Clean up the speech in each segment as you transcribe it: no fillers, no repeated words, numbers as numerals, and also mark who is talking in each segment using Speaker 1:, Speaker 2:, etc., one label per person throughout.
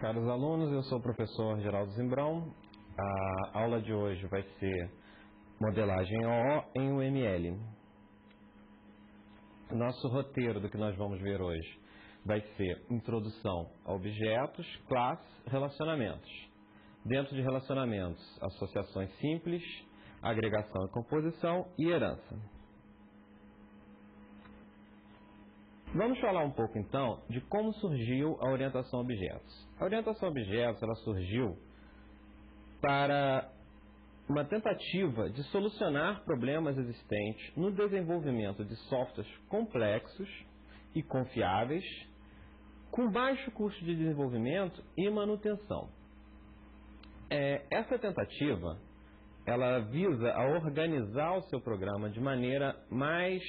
Speaker 1: Caros alunos, eu sou o professor Geraldo Zimbrão. A aula de hoje vai ser modelagem OO em UML. Nosso roteiro do que nós vamos ver hoje vai ser introdução a objetos, classes, relacionamentos. Dentro de relacionamentos, associações simples, agregação e composição e herança. Vamos falar um pouco, então, de como surgiu a orientação a objetos. A orientação a objetos ela surgiu para uma tentativa de solucionar problemas existentes no desenvolvimento de softwares complexos e confiáveis, com baixo custo de desenvolvimento e manutenção. Essa tentativa ela visa a organizar o seu programa de maneira mais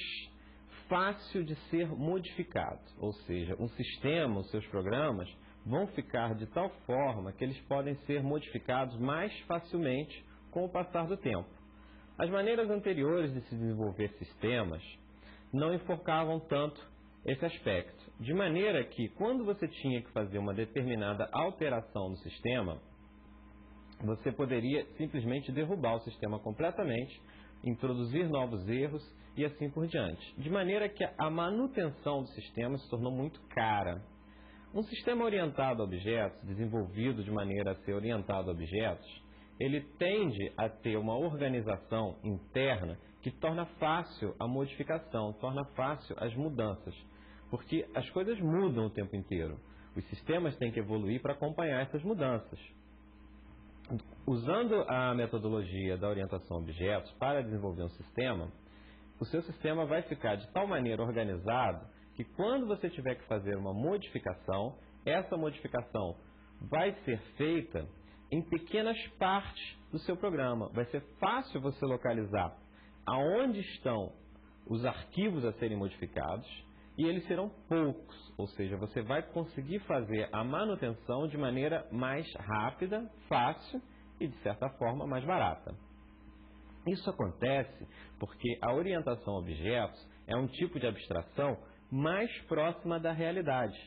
Speaker 1: fácil de ser modificado, ou seja, um sistema, os seus programas vão ficar de tal forma que eles podem ser modificados mais facilmente com o passar do tempo. As maneiras anteriores de se desenvolver sistemas não enfocavam tanto esse aspecto, de maneira que quando você tinha que fazer uma determinada alteração no sistema, você poderia simplesmente derrubar o sistema completamente, introduzir novos erros e assim por diante. De maneira que a manutenção do sistema se tornou muito cara. Um sistema orientado a objetos, desenvolvido de maneira a ser orientado a objetos, ele tende a ter uma organização interna que torna fácil a modificação, torna fácil as mudanças, porque as coisas mudam o tempo inteiro. Os sistemas têm que evoluir para acompanhar essas mudanças. Usando a metodologia da orientação a objetos para desenvolver um sistema, o seu sistema vai ficar de tal maneira organizado que quando você tiver que fazer uma modificação, essa modificação vai ser feita em pequenas partes do seu programa. Vai ser fácil você localizar aonde estão os arquivos a serem modificados e eles serão poucos, ou seja, você vai conseguir fazer a manutenção de maneira mais rápida, fácil e, de certa forma, mais barata. Isso acontece porque a orientação a objetos é um tipo de abstração mais próxima da realidade.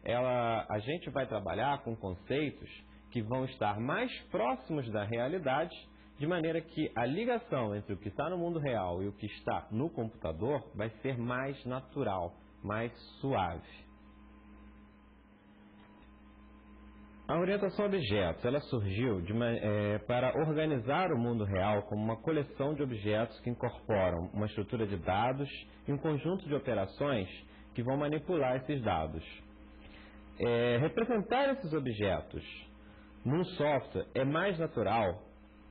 Speaker 1: A gente vai trabalhar com conceitos que vão estar mais próximos da realidade, de maneira que a ligação entre o que está no mundo real e o que está no computador vai ser mais natural, mais suave. A orientação a objetos ela surgiu para organizar o mundo real como uma coleção de objetos que incorporam uma estrutura de dados e um conjunto de operações que vão manipular esses dados. Representar esses objetos num software é mais natural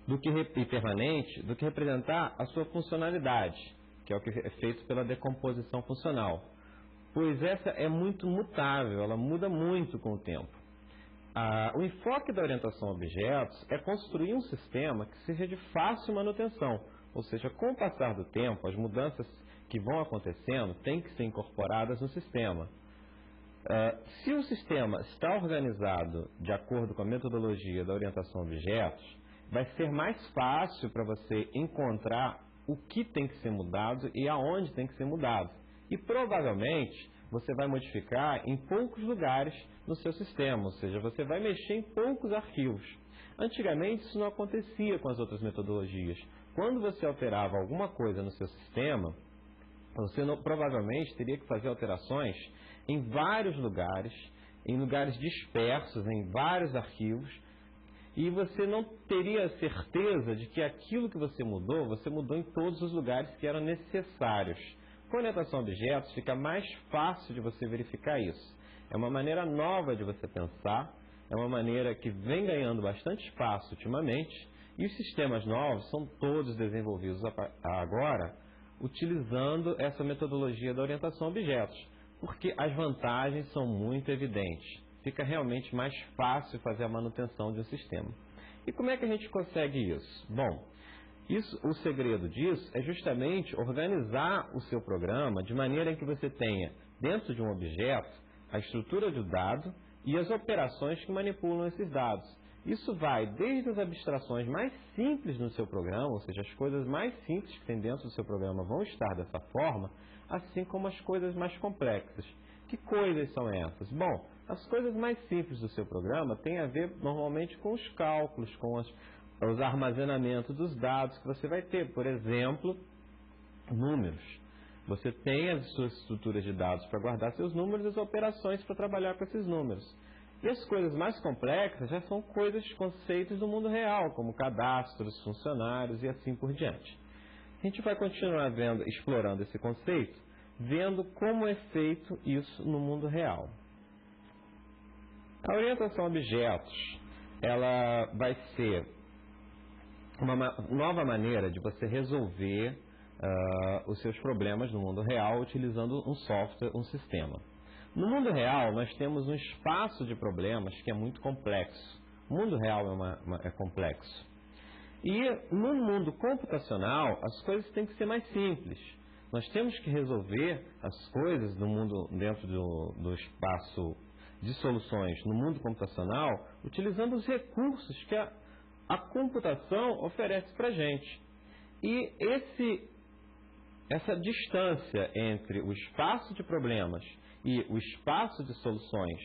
Speaker 1: e permanente do que representar a sua funcionalidade, que é o que é feito pela decomposição funcional, pois essa é muito mutável, ela muda muito com o tempo. O enfoque da orientação a objetos é construir um sistema que seja de fácil manutenção, ou seja, com o passar do tempo, as mudanças que vão acontecendo têm que ser incorporadas no sistema. Se o sistema está organizado de acordo com a metodologia da orientação a objetos, vai ser mais fácil para você encontrar o que tem que ser mudado e aonde tem que ser mudado. E provavelmente você vai modificar em poucos lugares no seu sistema, ou seja, você vai mexer em poucos arquivos. Antigamente isso não acontecia com as outras metodologias. Quando você alterava alguma coisa no seu sistema, você provavelmente teria que fazer alterações em vários lugares, em lugares dispersos, em vários arquivos, e você não teria certeza de que aquilo que você mudou em todos os lugares que eram necessários. Com a orientação a objetos fica mais fácil de você verificar isso. É uma maneira nova de você pensar, é uma maneira que vem ganhando bastante espaço ultimamente, e os sistemas novos são todos desenvolvidos agora utilizando essa metodologia da orientação a objetos, porque as vantagens são muito evidentes. Fica realmente mais fácil fazer a manutenção de um sistema. E como é que a gente consegue isso? Bom, o segredo disso é justamente organizar o seu programa de maneira em que você tenha, dentro de um objeto, a estrutura do dado e as operações que manipulam esses dados. Isso vai desde as abstrações mais simples no seu programa, ou seja, as coisas mais simples que tem dentro do seu programa vão estar dessa forma, assim como as coisas mais complexas. Que coisas são essas? Bom, As coisas mais simples do seu programa têm a ver normalmente com os cálculos, com os armazenamentos dos dados que você vai ter. Por exemplo, números. Você tem as suas estruturas de dados para guardar seus números e as operações para trabalhar com esses números. E as coisas mais complexas já são coisas, conceitos do mundo real, como cadastros, funcionários e assim por diante. A gente vai continuar explorando esse conceito, vendo como é feito isso no mundo real. A orientação a objetos, ela vai ser uma nova maneira de você resolver os seus problemas no mundo real utilizando um software, um sistema. No mundo real, nós temos um espaço de problemas que é muito complexo. O mundo real é complexo. E no mundo computacional, as coisas têm que ser mais simples. Nós temos que resolver as coisas do mundo dentro do espaço de soluções no mundo computacional utilizando os recursos que a computação oferece para a gente. E essa distância entre o espaço de problemas e o espaço de soluções,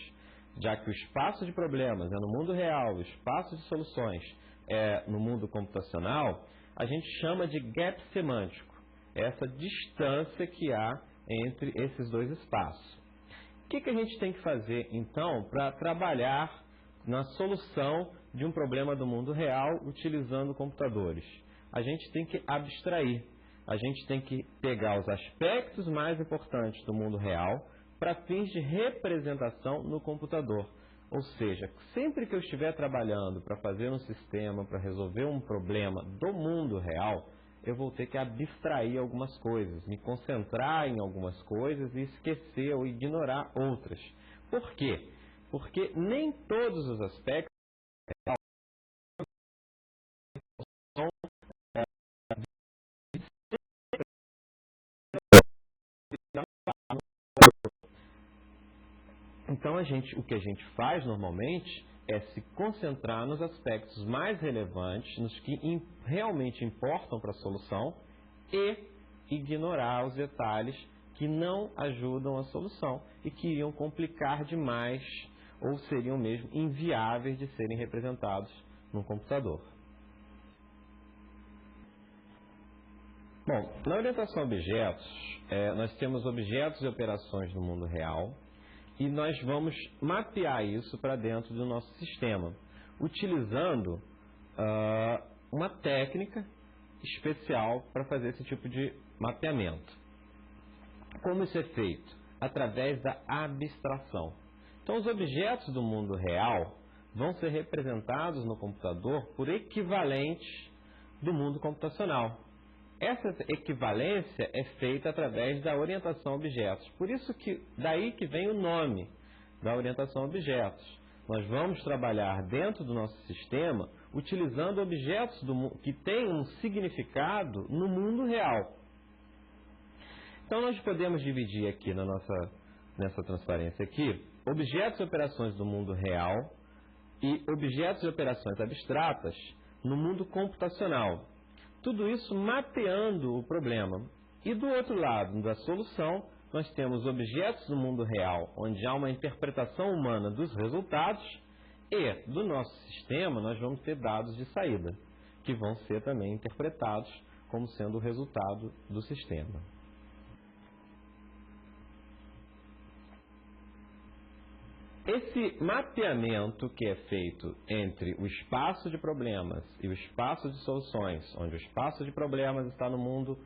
Speaker 1: já que o espaço de problemas é no mundo real, o espaço de soluções é no mundo computacional, a gente chama de gap semântico, essa distância que há entre esses dois espaços. O que a gente tem que fazer, então, para trabalhar na solução de um problema do mundo real utilizando computadores? A gente tem que abstrair. A gente tem que pegar os aspectos mais importantes do mundo real para fins de representação no computador. Ou seja, sempre que eu estiver trabalhando para fazer um sistema, para resolver um problema do mundo real, eu vou ter que abstrair algumas coisas, me concentrar em algumas coisas e esquecer ou ignorar outras. Por quê? Porque nem todos os aspectos são Então, o que a gente faz normalmente é se concentrar nos aspectos mais relevantes, nos que realmente importam para a solução e ignorar os detalhes que não ajudam a solução e que iriam complicar demais ou seriam mesmo inviáveis de serem representados no computador. Bom, na orientação a objetos, nós temos objetos e operações no mundo real, e nós vamos mapear isso para dentro do nosso sistema, utilizando uma técnica especial para fazer esse tipo de mapeamento. Como isso é feito? Através da abstração. Então, os objetos do mundo real vão ser representados no computador por equivalentes do mundo computacional. Essa equivalência é feita através da orientação a objetos. Por isso daí que vem o nome da orientação a objetos. Nós vamos trabalhar dentro do nosso sistema utilizando objetos que têm um significado no mundo real. Então nós podemos dividir aqui nessa transparência aqui, objetos e operações do mundo real e objetos e operações abstratas no mundo computacional. Tudo isso mapeando o problema. E do outro lado, da solução, nós temos objetos do mundo real, onde há uma interpretação humana dos resultados, e do nosso sistema nós vamos ter dados de saída, que vão ser também interpretados como sendo o resultado do sistema. Esse mapeamento que é feito entre o espaço de problemas e o espaço de soluções, onde o espaço de problemas está no mundo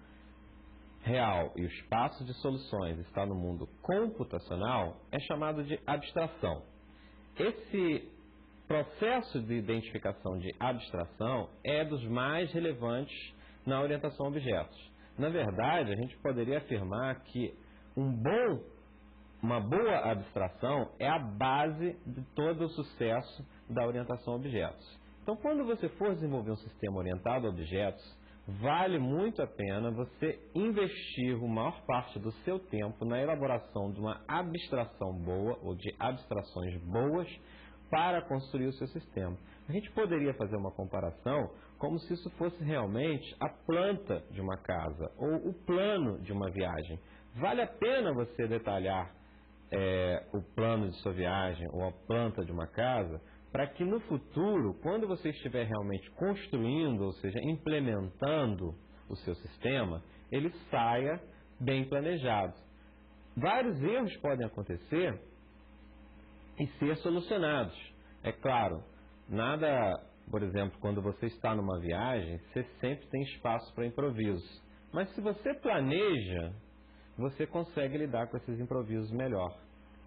Speaker 1: real e o espaço de soluções está no mundo computacional, é chamado de abstração. Esse processo de identificação de abstração é dos mais relevantes na orientação a objetos. Na verdade, a gente poderia afirmar que uma boa abstração é a base de todo o sucesso da orientação a objetos. Então, quando você for desenvolver um sistema orientado a objetos, vale muito a pena você investir a maior parte do seu tempo na elaboração de uma abstração boa ou de abstrações boas para construir o seu sistema. A gente poderia fazer uma comparação como se isso fosse realmente a planta de uma casa ou o plano de uma viagem. Vale a pena você detalhar o plano de sua viagem ou a planta de uma casa, para que no futuro, quando você estiver realmente construindo, ou seja, implementando o seu sistema, ele saia bem planejado. Vários erros podem acontecer e ser solucionados. É claro, nada, por exemplo, quando você está numa viagem, você sempre tem espaço para improvisos. Mas se você planeja, você consegue lidar com esses improvisos melhor.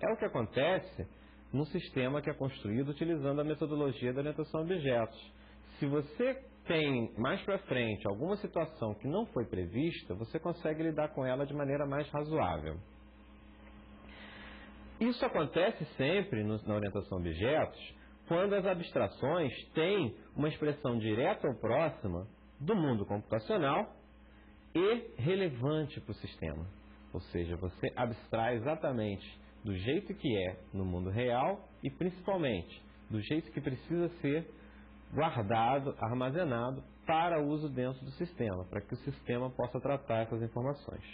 Speaker 1: É o que acontece num sistema que é construído utilizando a metodologia da orientação a objetos. Se você tem mais para frente alguma situação que não foi prevista, você consegue lidar com ela de maneira mais razoável. Isso acontece sempre na orientação a objetos quando as abstrações têm uma expressão direta ou próxima do mundo computacional e relevante para o sistema. Ou seja, você abstrai exatamente do jeito que é no mundo real e principalmente do jeito que precisa ser guardado, armazenado para uso dentro do sistema, para que o sistema possa tratar essas informações.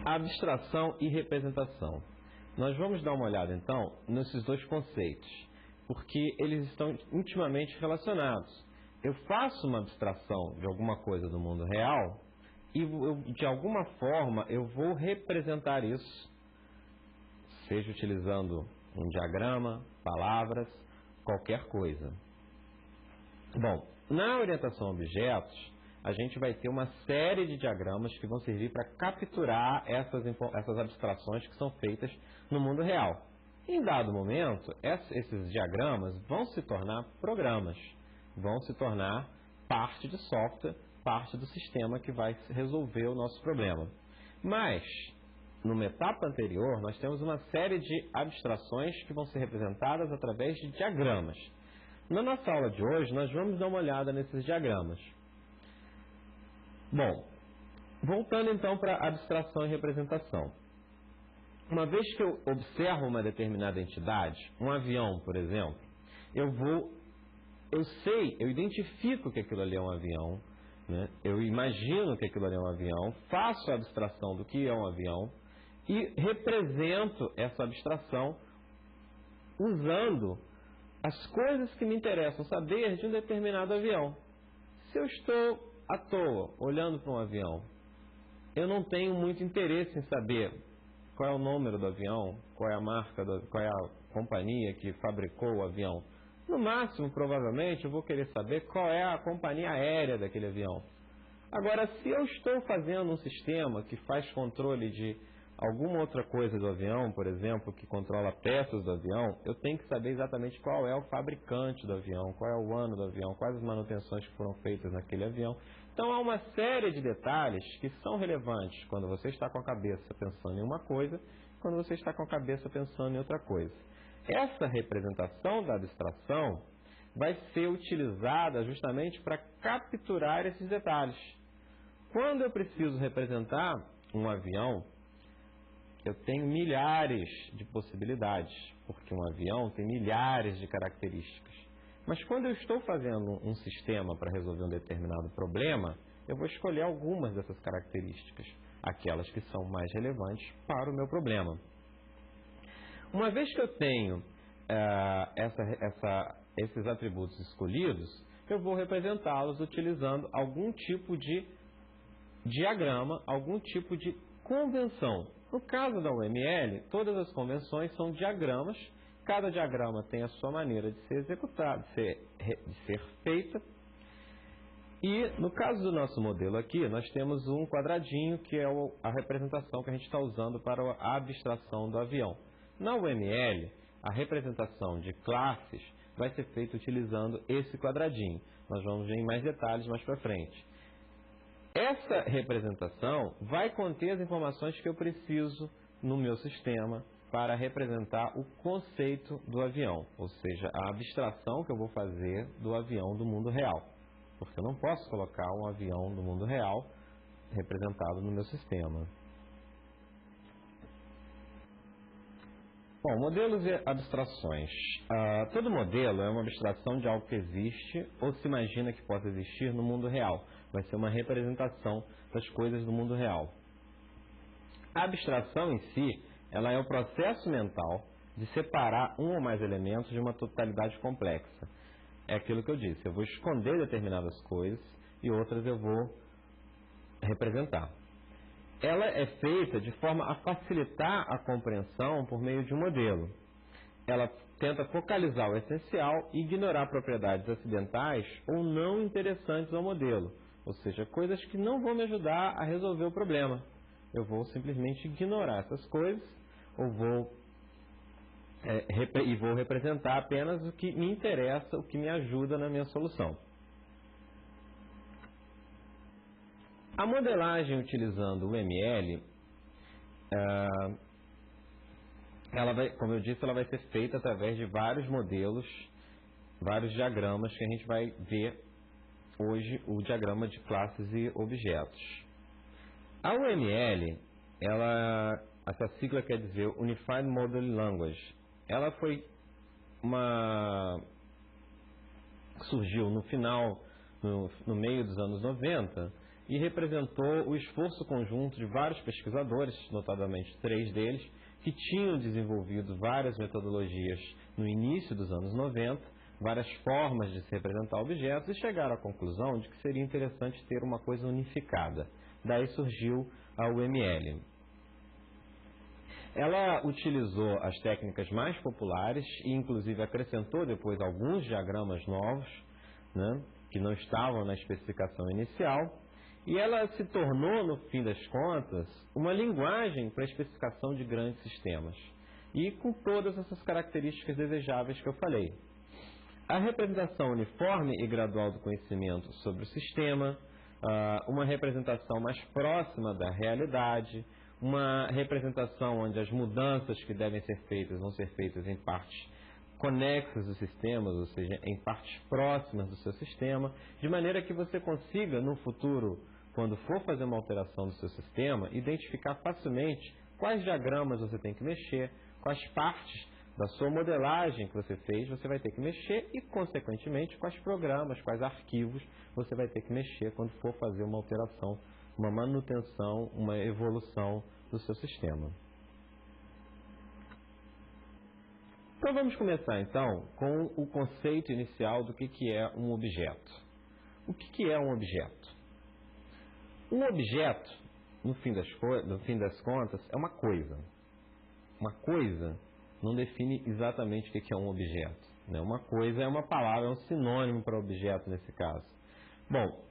Speaker 1: Abstração e representação. Nós vamos dar uma olhada então nesses dois conceitos, porque eles estão intimamente relacionados. Eu faço uma abstração de alguma coisa do mundo real e de alguma forma eu vou representar isso, seja utilizando um diagrama, palavras, qualquer coisa. Bom, na orientação a objetos, a gente vai ter uma série de diagramas que vão servir para capturar essas abstrações que são feitas no mundo real. Em dado momento, esses diagramas vão se tornar programas, vão se tornar parte de software, parte do sistema que vai resolver o nosso problema. Mas, numa etapa anterior, nós temos uma série de abstrações que vão ser representadas através de diagramas. Na nossa aula de hoje, nós vamos dar uma olhada nesses diagramas. Bom, voltando então para abstração e representação. Uma vez que eu observo uma determinada entidade, um avião, por exemplo, eu identifico que aquilo ali é um avião, né? Eu imagino que aquilo ali é um avião, faço a abstração do que é um avião e represento essa abstração usando as coisas que me interessam saber de um determinado avião. Se eu estou à toa olhando para um avião, eu não tenho muito interesse em saber qual é o número do avião, qual é a marca, qual é a companhia que fabricou o avião. No máximo, provavelmente, eu vou querer saber qual é a companhia aérea daquele avião. Agora, se eu estou fazendo um sistema que faz controle de alguma outra coisa do avião, por exemplo, que controla peças do avião, eu tenho que saber exatamente qual é o fabricante do avião, qual é o ano do avião, quais as manutenções que foram feitas naquele avião. Então, há uma série de detalhes que são relevantes quando você está com a cabeça pensando em uma coisa, quando você está com a cabeça pensando em outra coisa. Essa representação da abstração vai ser utilizada justamente para capturar esses detalhes. Quando eu preciso representar um avião, eu tenho milhares de possibilidades, porque um avião tem milhares de características. Mas quando eu estou fazendo um sistema para resolver um determinado problema, eu vou escolher algumas dessas características, aquelas que são mais relevantes para o meu problema. Uma vez que eu tenho esses atributos escolhidos, eu vou representá-los utilizando algum tipo de diagrama, algum tipo de convenção. No caso da UML, todas as convenções são diagramas, cada diagrama tem a sua maneira de ser executado, de ser feita. E no caso do nosso modelo aqui, nós temos um quadradinho que é a representação que a gente está usando para a abstração do avião. Na UML, a representação de classes vai ser feita utilizando esse quadradinho. Nós vamos ver em mais detalhes mais para frente. Essa representação vai conter as informações que eu preciso no meu sistema para representar o conceito do avião, ou seja, a abstração que eu vou fazer do avião do mundo real. Porque eu não posso colocar um avião do mundo real representado no meu sistema. Bom, modelos e abstrações. Todo modelo é uma abstração de algo que existe ou se imagina que possa existir no mundo real. vai ser uma representação das coisas do mundo real. A abstração em si, ela é o processo mental de separar um ou mais elementos de uma totalidade complexa. É aquilo que eu disse, eu vou esconder determinadas coisas e outras eu vou representar. Ela é feita de forma a facilitar a compreensão por meio de um modelo. Ela tenta focalizar o essencial e ignorar propriedades acidentais ou não interessantes ao modelo, ou seja, coisas que não vão me ajudar a resolver o problema. Eu vou simplesmente ignorar essas coisas ou vou representar apenas o que me interessa, o que me ajuda na minha solução. A modelagem utilizando o ML, como eu disse, ela vai ser feita através de vários modelos, vários diagramas que a gente vai ver hoje, o diagrama de classes e objetos. A UML, essa sigla quer dizer Unified Modeling Language, ela foi surgiu no meio dos anos 90 e representou o esforço conjunto de vários pesquisadores, notadamente 3 deles, que tinham desenvolvido várias metodologias no início dos anos 90, várias formas de se representar objetos e chegaram à conclusão de que seria interessante ter uma coisa unificada. Daí surgiu a UML. Ela utilizou as técnicas mais populares e inclusive acrescentou depois alguns diagramas novos, né, que não estavam na especificação inicial, e ela se tornou, no fim das contas, uma linguagem para a especificação de grandes sistemas, e com todas essas características desejáveis que eu falei. A representação uniforme e gradual do conhecimento sobre o sistema, uma representação mais próxima da realidade, uma representação onde as mudanças que devem ser feitas vão ser feitas em partes conexas dos sistemas, ou seja, em partes próximas do seu sistema, de maneira que você consiga, no futuro, quando for fazer uma alteração do seu sistema, identificar facilmente quais diagramas você tem que mexer, quais partes da sua modelagem que você fez você vai ter que mexer e, consequentemente, quais programas, quais arquivos você vai ter que mexer quando for fazer uma alteração, uma manutenção, uma evolução do seu sistema. Então vamos começar então com o conceito inicial do que é um objeto. O que é um objeto? Um objeto, no fim das contas, é uma coisa. Uma coisa não define exatamente o que é um objeto, né? Uma coisa é uma palavra, é um sinônimo para objeto nesse caso. Bom,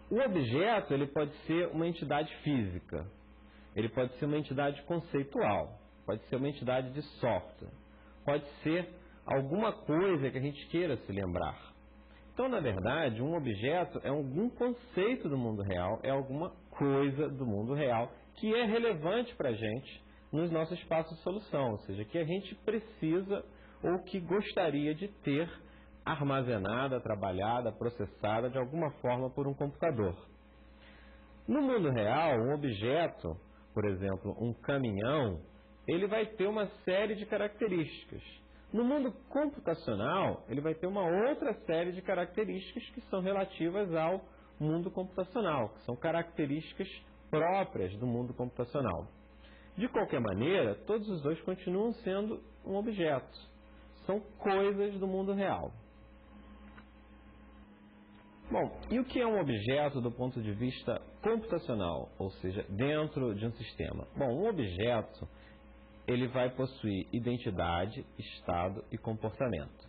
Speaker 1: o objeto ele pode ser uma entidade física, ele pode ser uma entidade conceitual, pode ser uma entidade de software, pode ser alguma coisa que a gente queira se lembrar. Então, na verdade, um objeto é algum conceito do mundo real, é alguma coisa do mundo real que é relevante para a gente nos nossos espaços de solução, ou seja, que a gente precisa ou que gostaria de ter armazenada, trabalhada, processada de alguma forma por um computador. No mundo real, um objeto, por exemplo, um caminhão, ele vai ter uma série de características. No mundo computacional, ele vai ter uma outra série de características que são relativas ao mundo computacional, que são características próprias do mundo computacional. De qualquer maneira, todos os dois continuam sendo um objeto. São coisas do mundo real. Bom, e o que é um objeto do ponto de vista computacional, ou seja, dentro de um sistema? Bom, um objeto ele vai possuir identidade, estado e comportamento.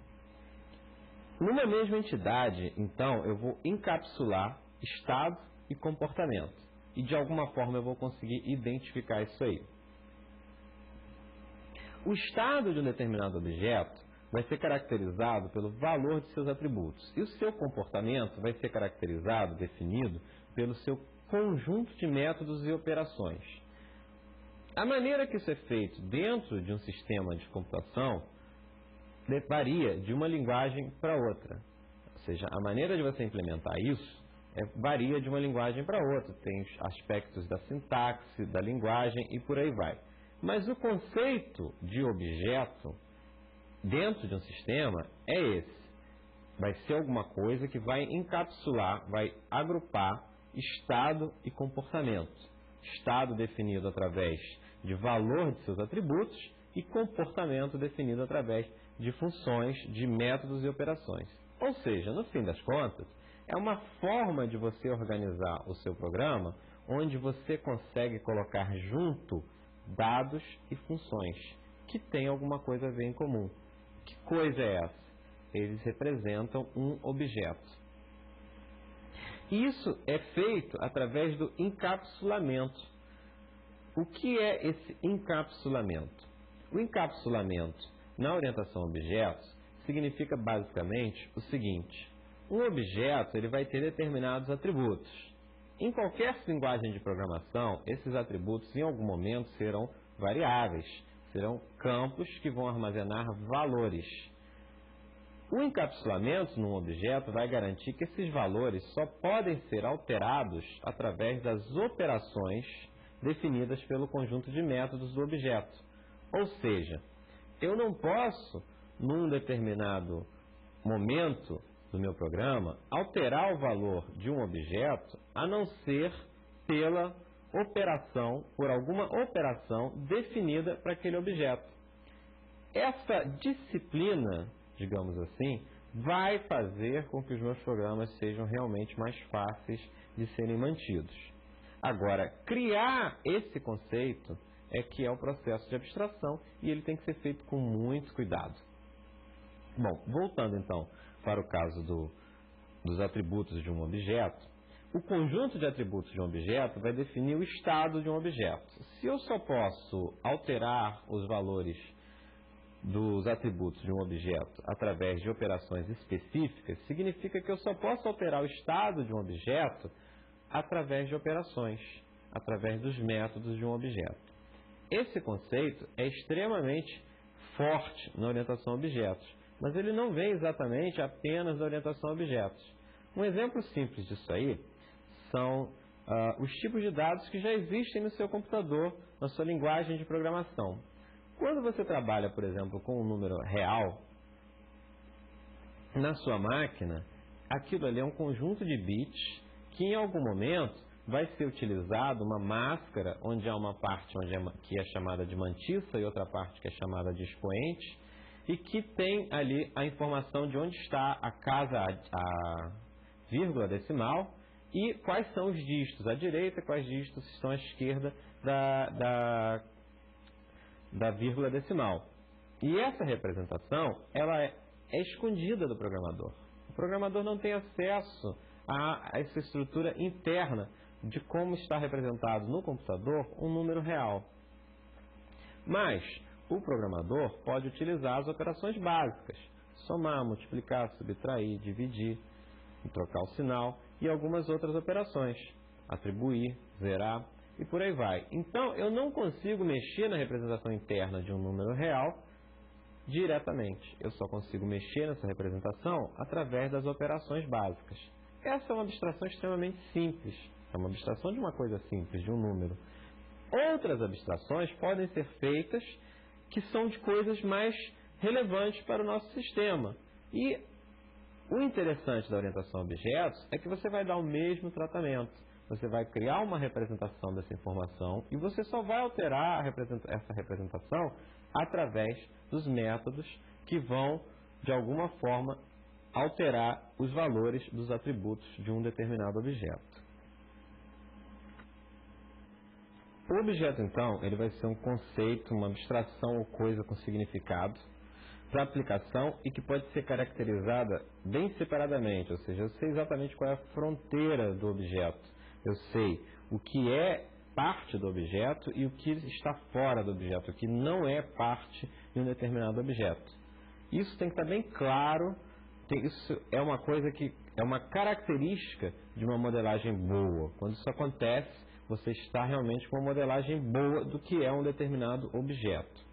Speaker 1: Numa mesma entidade, então, eu vou encapsular estado e comportamento. E de alguma forma eu vou conseguir identificar isso aí. O estado de um determinado objeto vai ser caracterizado pelo valor de seus atributos. E o seu comportamento vai ser caracterizado, definido, pelo seu conjunto de métodos e operações. A maneira que isso é feito dentro de um sistema de computação varia de uma linguagem para outra. Ou seja, a maneira de você implementar isso varia de uma linguagem para outra. Tem aspectos da sintaxe, da linguagem e por aí vai. Mas o conceito de objeto dentro de um sistema é esse. Vai ser alguma coisa que vai encapsular, vai agrupar estado e comportamento. Estado definido através de valor de seus atributos e comportamento definido através de funções, de métodos e operações. Ou seja, no fim das contas, é uma forma de você organizar o seu programa onde você consegue colocar junto dados e funções que têm alguma coisa a ver em comum. Que coisa é essa? Eles representam um objeto. Isso é feito através do encapsulamento. O que é esse encapsulamento? O encapsulamento na orientação a objetos significa basicamente o seguinte: um objeto ele vai ter determinados atributos. Em qualquer linguagem de programação, esses atributos em algum momento serão variáveis, serão campos que vão armazenar valores. O encapsulamento num objeto vai garantir que esses valores só podem ser alterados através das operações definidas pelo conjunto de métodos do objeto. Ou seja, eu não posso, num determinado momento do meu programa, alterar o valor de um objeto a não ser pela operação, por alguma operação definida para aquele objeto. Essa disciplina, digamos assim, vai fazer com que os meus programas sejam realmente mais fáceis de serem mantidos. Agora, criar esse conceito é que é o processo de abstração e ele tem que ser feito com muito cuidado. Bom, voltando então para o caso dos atributos de um objeto, o conjunto de atributos de um objeto vai definir o estado de um objeto. Se eu só posso alterar os valores dos atributos de um objeto através de operações específicas, significa que eu só posso alterar o estado de um objeto através de operações, através dos métodos de um objeto. Esse conceito é extremamente forte na orientação a objetos, mas ele não vem exatamente apenas da orientação a objetos. Um exemplo simples disso aí são os tipos de dados que já existem no seu computador, na sua linguagem de programação. Quando você trabalha, por exemplo, com um número real, na sua máquina, aquilo ali é um conjunto de bits que em algum momento vai ser utilizado uma máscara, onde há uma parte que é chamada de mantissa e outra parte que é chamada de expoente, e que tem ali a informação de onde está a vírgula decimal e quais são os dígitos à direita e quais dígitos estão à esquerda da vírgula decimal. E essa representação, ela é escondida do programador. O programador não tem acesso a essa estrutura interna de como está representado no computador um número real. Mas o programador pode utilizar as operações básicas: somar, multiplicar, subtrair, dividir, trocar o sinal e algumas outras operações, atribuir, zerar e por aí vai. Então, eu não consigo mexer na representação interna de um número real diretamente. Eu só consigo mexer nessa representação através das operações básicas. Essa é uma abstração extremamente simples. É uma abstração de uma coisa simples, de um número. Outras abstrações podem ser feitas que são de coisas mais relevantes para o nosso sistema. E o interessante da orientação a objetos é que você vai dar o mesmo tratamento. Você vai criar uma representação dessa informação e você só vai alterar essa representação através dos métodos que vão, de alguma forma, alterar os valores dos atributos de um determinado objeto. O objeto, então, ele vai ser um conceito, uma abstração ou coisa com significado para aplicação e que pode ser caracterizada bem separadamente, ou seja, eu sei exatamente qual é a fronteira do objeto. Eu sei o que é parte do objeto e o que está fora do objeto, o que não é parte de um determinado objeto. Isso tem que estar bem claro. Isso é uma coisa que é uma característica de uma modelagem boa. Quando isso acontece, você está realmente com uma modelagem boa do que é um determinado objeto.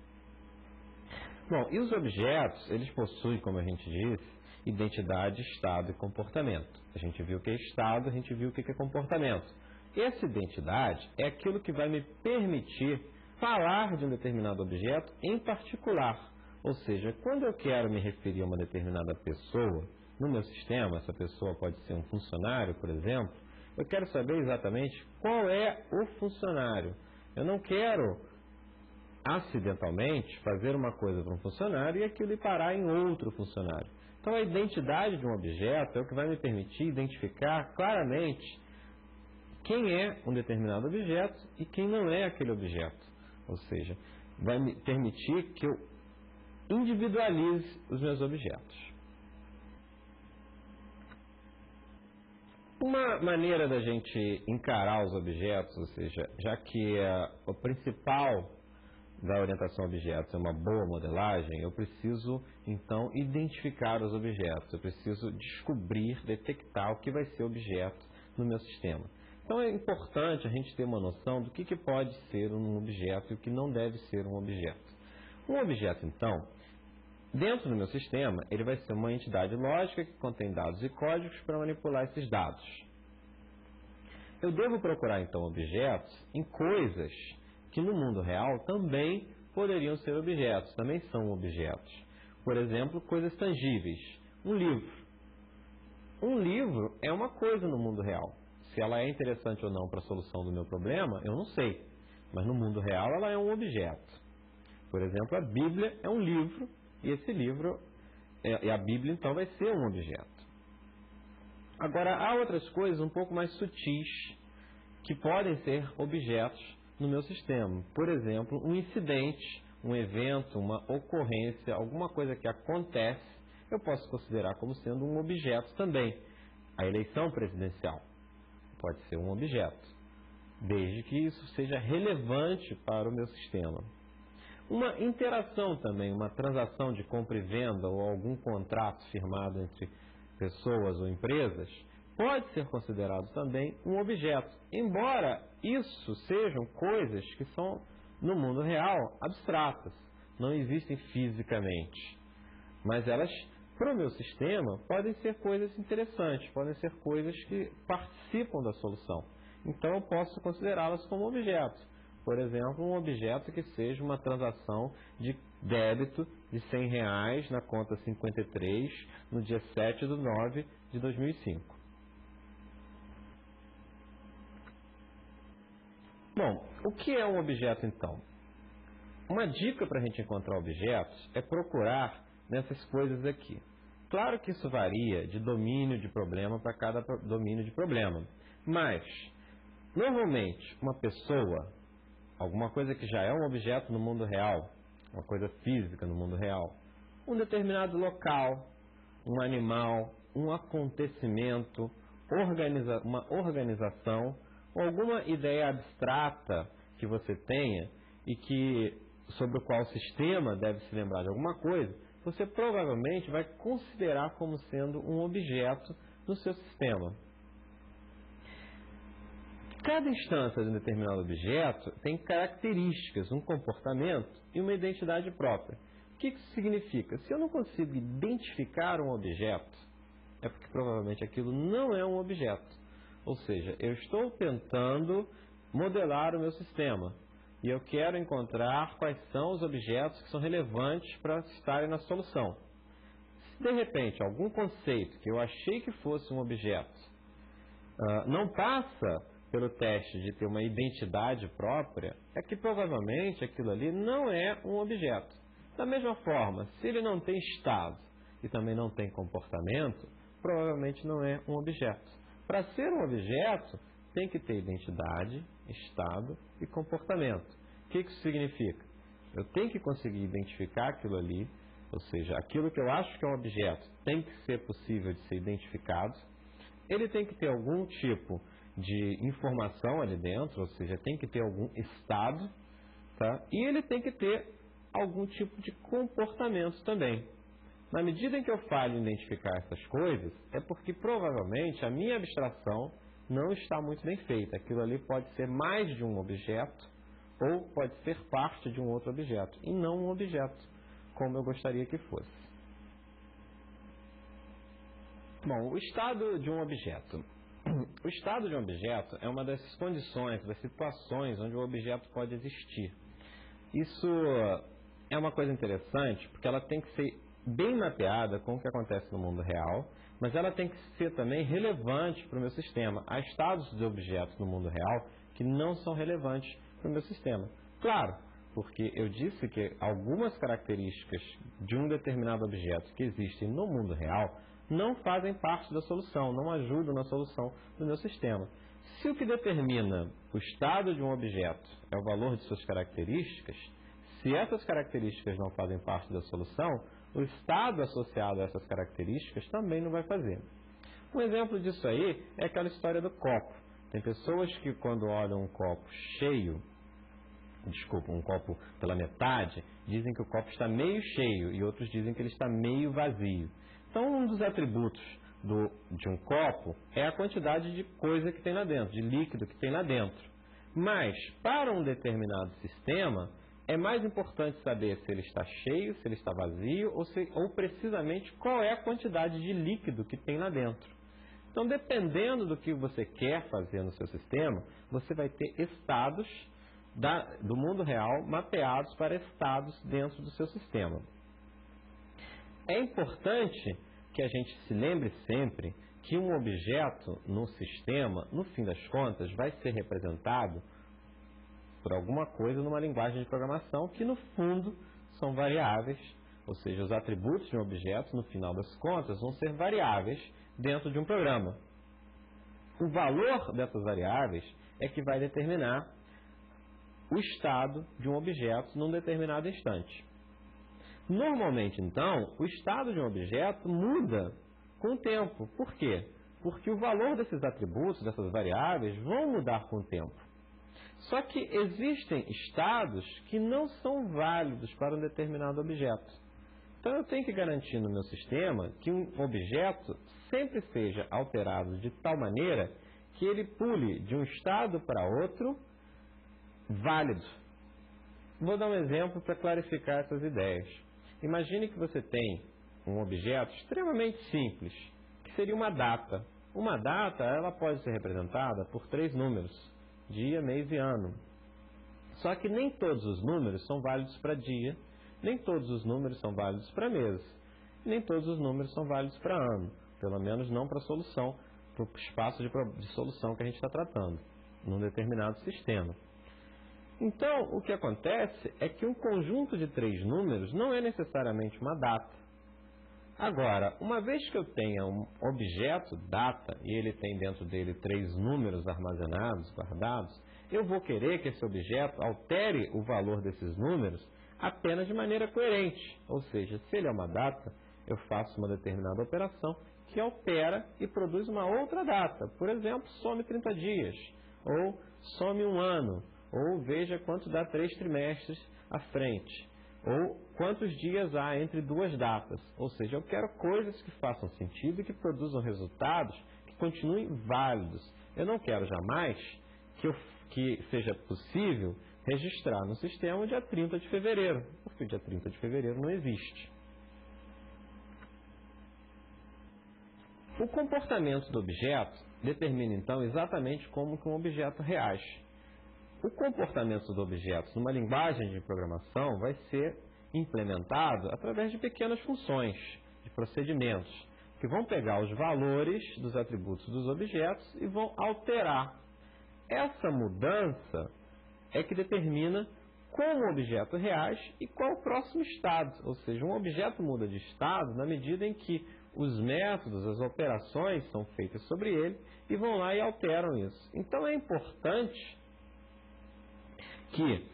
Speaker 1: Bom, e os objetos, eles possuem, como a gente disse, identidade, estado e comportamento. A gente viu o que é estado, a gente viu o que é comportamento. Essa identidade é aquilo que vai me permitir falar de um determinado objeto em particular. Ou seja, quando eu quero me referir a uma determinada pessoa, no meu sistema, essa pessoa pode ser um funcionário, por exemplo, eu quero saber exatamente qual é o funcionário. Eu não quero acidentalmente fazer uma coisa para um funcionário e aquilo ir parar em outro funcionário. Então a identidade de um objeto é o que vai me permitir identificar claramente quem é um determinado objeto e quem não é aquele objeto. Ou seja, vai me permitir que eu individualize os meus objetos. Uma maneira da gente encarar os objetos, ou seja, já que o principal da orientação a objetos é uma boa modelagem, eu preciso, então, identificar os objetos. Eu preciso descobrir, detectar o que vai ser objeto no meu sistema. Então, é importante a gente ter uma noção do que pode ser um objeto e o que não deve ser um objeto. Um objeto, então, dentro do meu sistema, ele vai ser uma entidade lógica que contém dados e códigos para manipular esses dados. Eu devo procurar, então, objetos em coisas que no mundo real também poderiam ser objetos, também são objetos. Por exemplo, coisas tangíveis. Um livro. Um livro é uma coisa no mundo real. Se ela é interessante ou não para a solução do meu problema, eu não sei. Mas no mundo real ela é um objeto. Por exemplo, a Bíblia é um livro e esse livro, e a Bíblia então vai ser um objeto. Agora, há outras coisas um pouco mais sutis que podem ser objetos no meu sistema. Por exemplo, um incidente, um evento, uma ocorrência, alguma coisa que acontece, eu posso considerar como sendo um objeto também. A eleição presidencial pode ser um objeto, desde que isso seja relevante para o meu sistema. Uma interação também, uma transação de compra e venda ou algum contrato firmado entre pessoas ou empresas, pode ser considerado também um objeto, embora isso sejam coisas que são, no mundo real, abstratas, não existem fisicamente. Mas elas, para o meu sistema, podem ser coisas interessantes, podem ser coisas que participam da solução. Então eu posso considerá-las como objetos. Por exemplo, um objeto que seja uma transação de débito de R$100 na conta 53 no dia 7/9/2005. Bom, o que é um objeto então? Uma dica para a gente encontrar objetos é procurar nessas coisas aqui. Claro que isso varia de domínio de problema para cada domínio de problema, mas normalmente uma pessoa, alguma coisa que já é um objeto no mundo real, uma coisa física no mundo real, um determinado local, um animal, um acontecimento, uma organização, ou alguma ideia abstrata que você tenha e sobre o qual o sistema deve se lembrar de alguma coisa, você provavelmente vai considerar como sendo um objeto no seu sistema. Cada instância de um determinado objeto tem características, um comportamento e uma identidade própria. O que isso significa? Se eu não consigo identificar um objeto, é porque provavelmente aquilo não é um objeto. Ou seja, eu estou tentando modelar o meu sistema e eu quero encontrar quais são os objetos que são relevantes para estarem na solução. Se de repente algum conceito que eu achei que fosse um objeto não passa pelo teste de ter uma identidade própria, é que provavelmente aquilo ali não é um objeto. Da mesma forma, se ele não tem estado e também não tem comportamento, provavelmente não é um objeto. Para ser um objeto, tem que ter identidade, estado e comportamento. O que isso significa? Eu tenho que conseguir identificar aquilo ali, ou seja, aquilo que eu acho que é um objeto tem que ser possível de ser identificado. Ele tem que ter algum tipo de informação ali dentro, ou seja, tem que ter algum estado, tá? E ele tem que ter algum tipo de comportamento também. Na medida em que eu falho em identificar essas coisas, é porque provavelmente a minha abstração não está muito bem feita. Aquilo ali pode ser mais de um objeto ou pode ser parte de um outro objeto, e não um objeto, como eu gostaria que fosse. Bom, o estado de um objeto. O estado de um objeto é uma das condições, das situações onde o objeto pode existir. Isso é uma coisa interessante, porque ela tem que ser bem mapeada com o que acontece no mundo real mas ela tem que ser também relevante para o meu sistema. Há estados de objetos no mundo real que não são relevantes para o meu sistema. Claro, porque eu disse que algumas características de um determinado objeto que existem no mundo real não fazem parte da solução, não ajudam na solução do meu sistema. Se o que determina o estado de um objeto é o valor de suas características, se essas características não fazem parte da solução, o estado associado a essas características também não vai fazer. Um exemplo disso aí é aquela história do copo. Tem pessoas que quando olham um copo cheio, um copo pela metade, dizem que o copo está meio cheio e outros dizem que ele está meio vazio. Então, um dos atributos de um copo é a quantidade de coisa que tem lá dentro, de líquido que tem lá dentro. Mas, para um determinado sistema, é mais importante saber se ele está cheio, se ele está vazio, ou precisamente qual é a quantidade de líquido que tem lá dentro. Então, dependendo do que você quer fazer no seu sistema, você vai ter estados do mundo real mapeados para estados dentro do seu sistema. É importante que a gente se lembre sempre que um objeto no sistema, no fim das contas, vai ser representado por alguma coisa numa linguagem de programação que, no fundo, são variáveis, ou seja, os atributos de um objeto, no final das contas, vão ser variáveis dentro de um programa. O valor dessas variáveis é que vai determinar o estado de um objeto num determinado instante. Normalmente, então, o estado de um objeto muda com o tempo. Por quê? Porque o valor desses atributos, dessas variáveis, vão mudar com o tempo. Só que existem estados que não são válidos para um determinado objeto. Então, eu tenho que garantir no meu sistema que um objeto sempre seja alterado de tal maneira que ele pule de um estado para outro válido. Vou dar um exemplo para clarificar essas ideias. Imagine que você tem um objeto extremamente simples, que seria uma data. Uma data, ela pode ser representada por 3 números, dia, mês e ano. Só que nem todos os números são válidos para dia, nem todos os números são válidos para mês, nem todos os números são válidos para ano, pelo menos não para a solução, para o espaço de solução que a gente está tratando, num determinado sistema. Então, o que acontece é que um conjunto de 3 números não é necessariamente uma data. Agora, uma vez que eu tenha um objeto data e ele tem dentro dele 3 números armazenados, guardados, eu vou querer que esse objeto altere o valor desses números apenas de maneira coerente. Ou seja, se ele é uma data, eu faço uma determinada operação que altera e produz uma outra data. Por exemplo, some 30 dias, ou some 1 ano, ou veja quanto dá 3 trimestres à frente, ou quantos dias há entre 2 datas. Ou seja, eu quero coisas que façam sentido e que produzam resultados que continuem válidos. Eu não quero jamais que seja possível registrar no sistema o dia 30 de fevereiro, porque o dia 30 de fevereiro não existe. O comportamento do objeto determina, então, exatamente como que um objeto reage. O comportamento do objeto numa linguagem de programação vai ser implementado através de pequenas funções, de procedimentos, que vão pegar os valores dos atributos dos objetos e vão alterar. Essa mudança é que determina como o objeto reage e qual o próximo estado. Ou seja, um objeto muda de estado na medida em que os métodos, as operações são feitas sobre ele e vão lá e alteram isso. Então é importante que,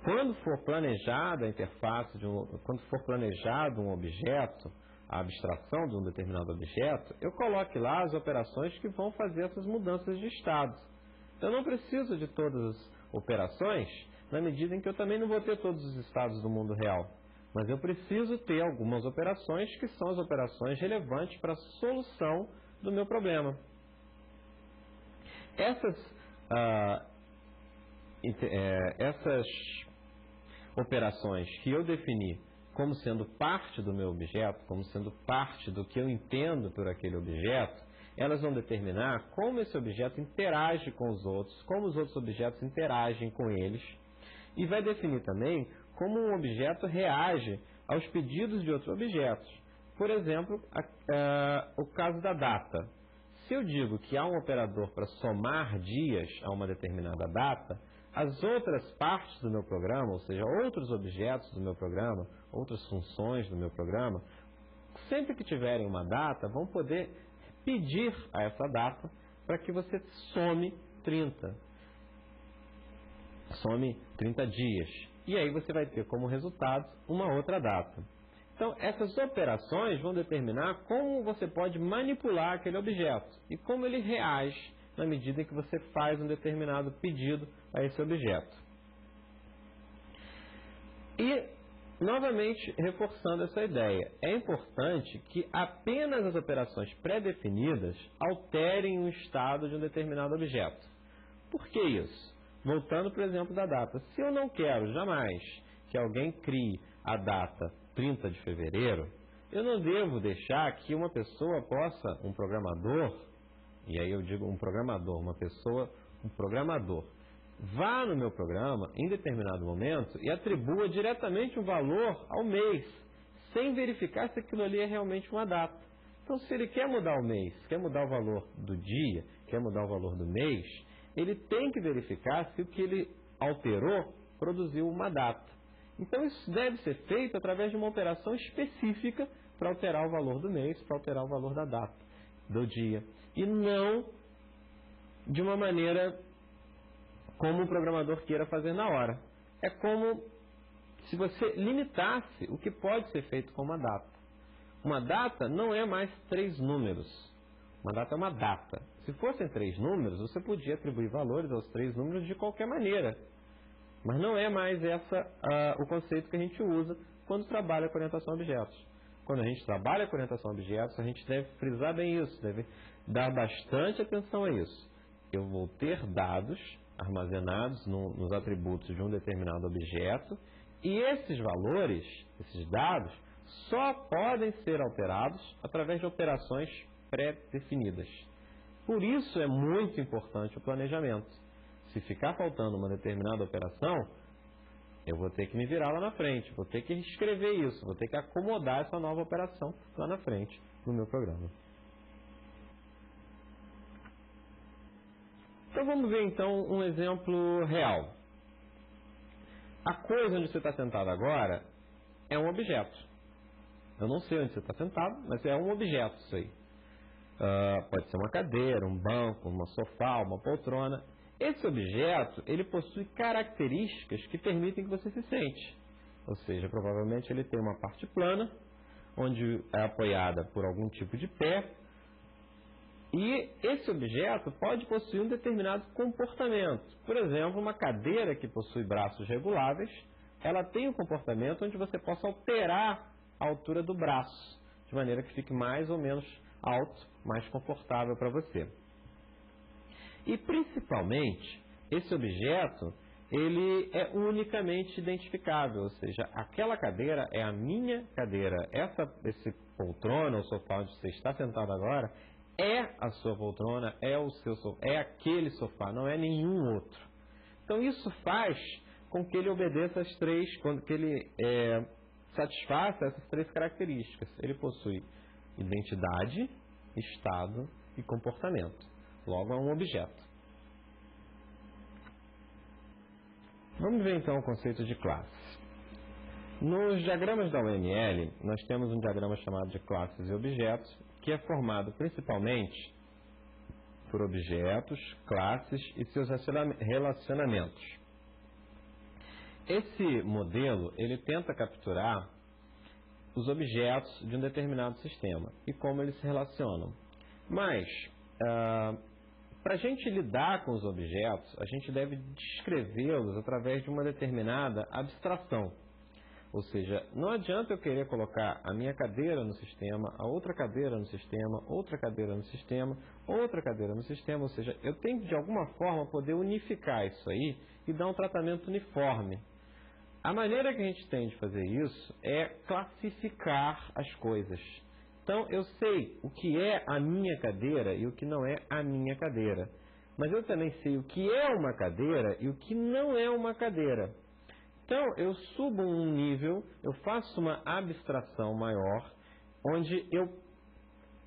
Speaker 1: quando for planejada a interface, quando for planejado um objeto, a abstração de um determinado objeto, eu coloque lá as operações que vão fazer essas mudanças de estado. Eu não preciso de todas as operações, na medida em que eu também não vou ter todos os estados do mundo real. Mas eu preciso ter algumas operações que são as operações relevantes para a solução do meu problema. Essas operações que eu defini como sendo parte do meu objeto, como sendo parte do que eu entendo por aquele objeto, elas vão determinar como esse objeto interage com os outros, como os outros objetos interagem com eles, e vai definir também como um objeto reage aos pedidos de outros objetos. Por exemplo, o caso da data. Se eu digo que há um operador para somar dias a uma determinada data, as outras partes do meu programa, ou seja, outros objetos do meu programa, outras funções do meu programa, sempre que tiverem uma data, vão poder pedir a essa data para que você some 30 dias. E aí você vai ter como resultado uma outra data. Então, essas operações vão determinar como você pode manipular aquele objeto e como ele reage na medida em que você faz um determinado pedido a esse objeto. E, novamente, reforçando essa ideia, é importante que apenas as operações pré-definidas alterem o estado de um determinado objeto. Por que isso? Voltando para o exemplo da data. Se eu não quero jamais que alguém crie a data 30 de fevereiro, eu não devo deixar que uma pessoa possa, um programador, e aí eu digo um programador, um programador, vá no meu programa em determinado momento e atribua diretamente um valor ao mês, sem verificar se aquilo ali é realmente uma data. Então, se ele quer mudar o mês, quer mudar o valor do dia, quer mudar o valor do mês, ele tem que verificar se o que ele alterou produziu uma data. Então, isso deve ser feito através de uma operação específica para alterar o valor do mês, para alterar o valor da data, do dia. E não de uma maneira como o programador queira fazer na hora. É como se você limitasse o que pode ser feito com uma data. Uma data não é mais 3 números. Uma data é uma data. Se fossem 3 números, você podia atribuir valores aos 3 números de qualquer maneira. Mas não é mais o conceito que a gente usa quando trabalha com orientação a objetos. Quando a gente trabalha com orientação a objetos, a gente deve frisar bem isso, deve dar bastante atenção a isso. Eu vou ter dados armazenados nos atributos de um determinado objeto e esses valores, esses dados, só podem ser alterados através de operações pré-definidas. Por isso é muito importante o planejamento. Se ficar faltando uma determinada operação, eu vou ter que me virar lá na frente, vou ter que escrever isso, vou ter que acomodar essa nova operação lá na frente no meu programa. Então vamos ver então um exemplo real. A coisa onde você está sentado agora é um objeto. Eu não sei onde você está sentado, mas é um objeto isso aí. Pode ser uma cadeira, um banco, um sofá, uma poltrona. Esse objeto, ele possui características que permitem que você se sente. Ou seja, provavelmente ele tem uma parte plana, onde é apoiada por algum tipo de pé. E esse objeto pode possuir um determinado comportamento. Por exemplo, uma cadeira que possui braços reguláveis, ela tem um comportamento onde você possa alterar a altura do braço, de maneira que fique mais ou menos alto, mais confortável para você. E principalmente, esse objeto, ele é unicamente identificável, ou seja, aquela cadeira é a minha cadeira. Esse poltrona, ou sofá onde você está sentado agora, é a sua poltrona, é o seu sofá, é aquele sofá, não é nenhum outro. Então isso faz com que ele obedeça as três, que ele satisfaça essas 3 características. Ele possui identidade, estado e comportamento. Logo, é um objeto. Vamos ver então o conceito de classes. Nos diagramas da UML, nós temos um diagrama chamado de classes e objetos, que é formado principalmente por objetos, classes e seus relacionamentos. Esse modelo, ele tenta capturar os objetos de um determinado sistema e como eles se relacionam. Mas, para a gente lidar com os objetos, a gente deve descrevê-los através de uma determinada abstração. Ou seja, não adianta eu querer colocar a minha cadeira no sistema, a outra cadeira no sistema, outra cadeira no sistema, outra cadeira no sistema. Ou seja, eu tenho que de alguma forma poder unificar isso aí e dar um tratamento uniforme. A maneira que a gente tem de fazer isso é classificar as coisas. Então, eu sei o que é a minha cadeira e o que não é a minha cadeira. Mas eu também sei o que é uma cadeira e o que não é uma cadeira. Então, eu subo um nível, eu faço uma abstração maior onde eu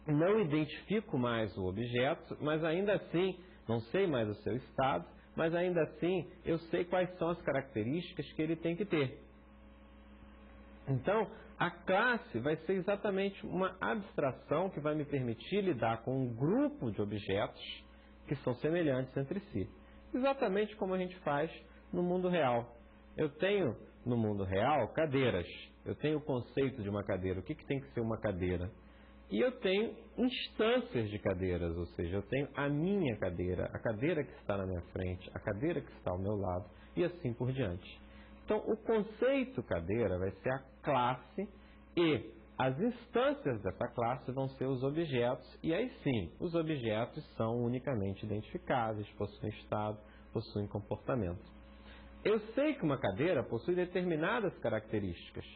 Speaker 1: não identifico mais o objeto, mas ainda assim, não sei mais o seu estado, mas ainda assim eu sei quais são as características que ele tem que ter. Então, a classe vai ser exatamente uma abstração que vai me permitir lidar com um grupo de objetos que são semelhantes entre si. Exatamente como a gente faz no mundo real. Eu tenho, no mundo real, cadeiras. Eu tenho o conceito de uma cadeira. O que tem que ser uma cadeira? E eu tenho instâncias de cadeiras, ou seja, eu tenho a minha cadeira, a cadeira que está na minha frente, a cadeira que está ao meu lado, e assim por diante. Então, o conceito cadeira vai ser a classe e as instâncias dessa classe vão ser os objetos, e aí sim, os objetos são unicamente identificáveis, possuem estado, possuem comportamento. Eu sei que uma cadeira possui determinadas características,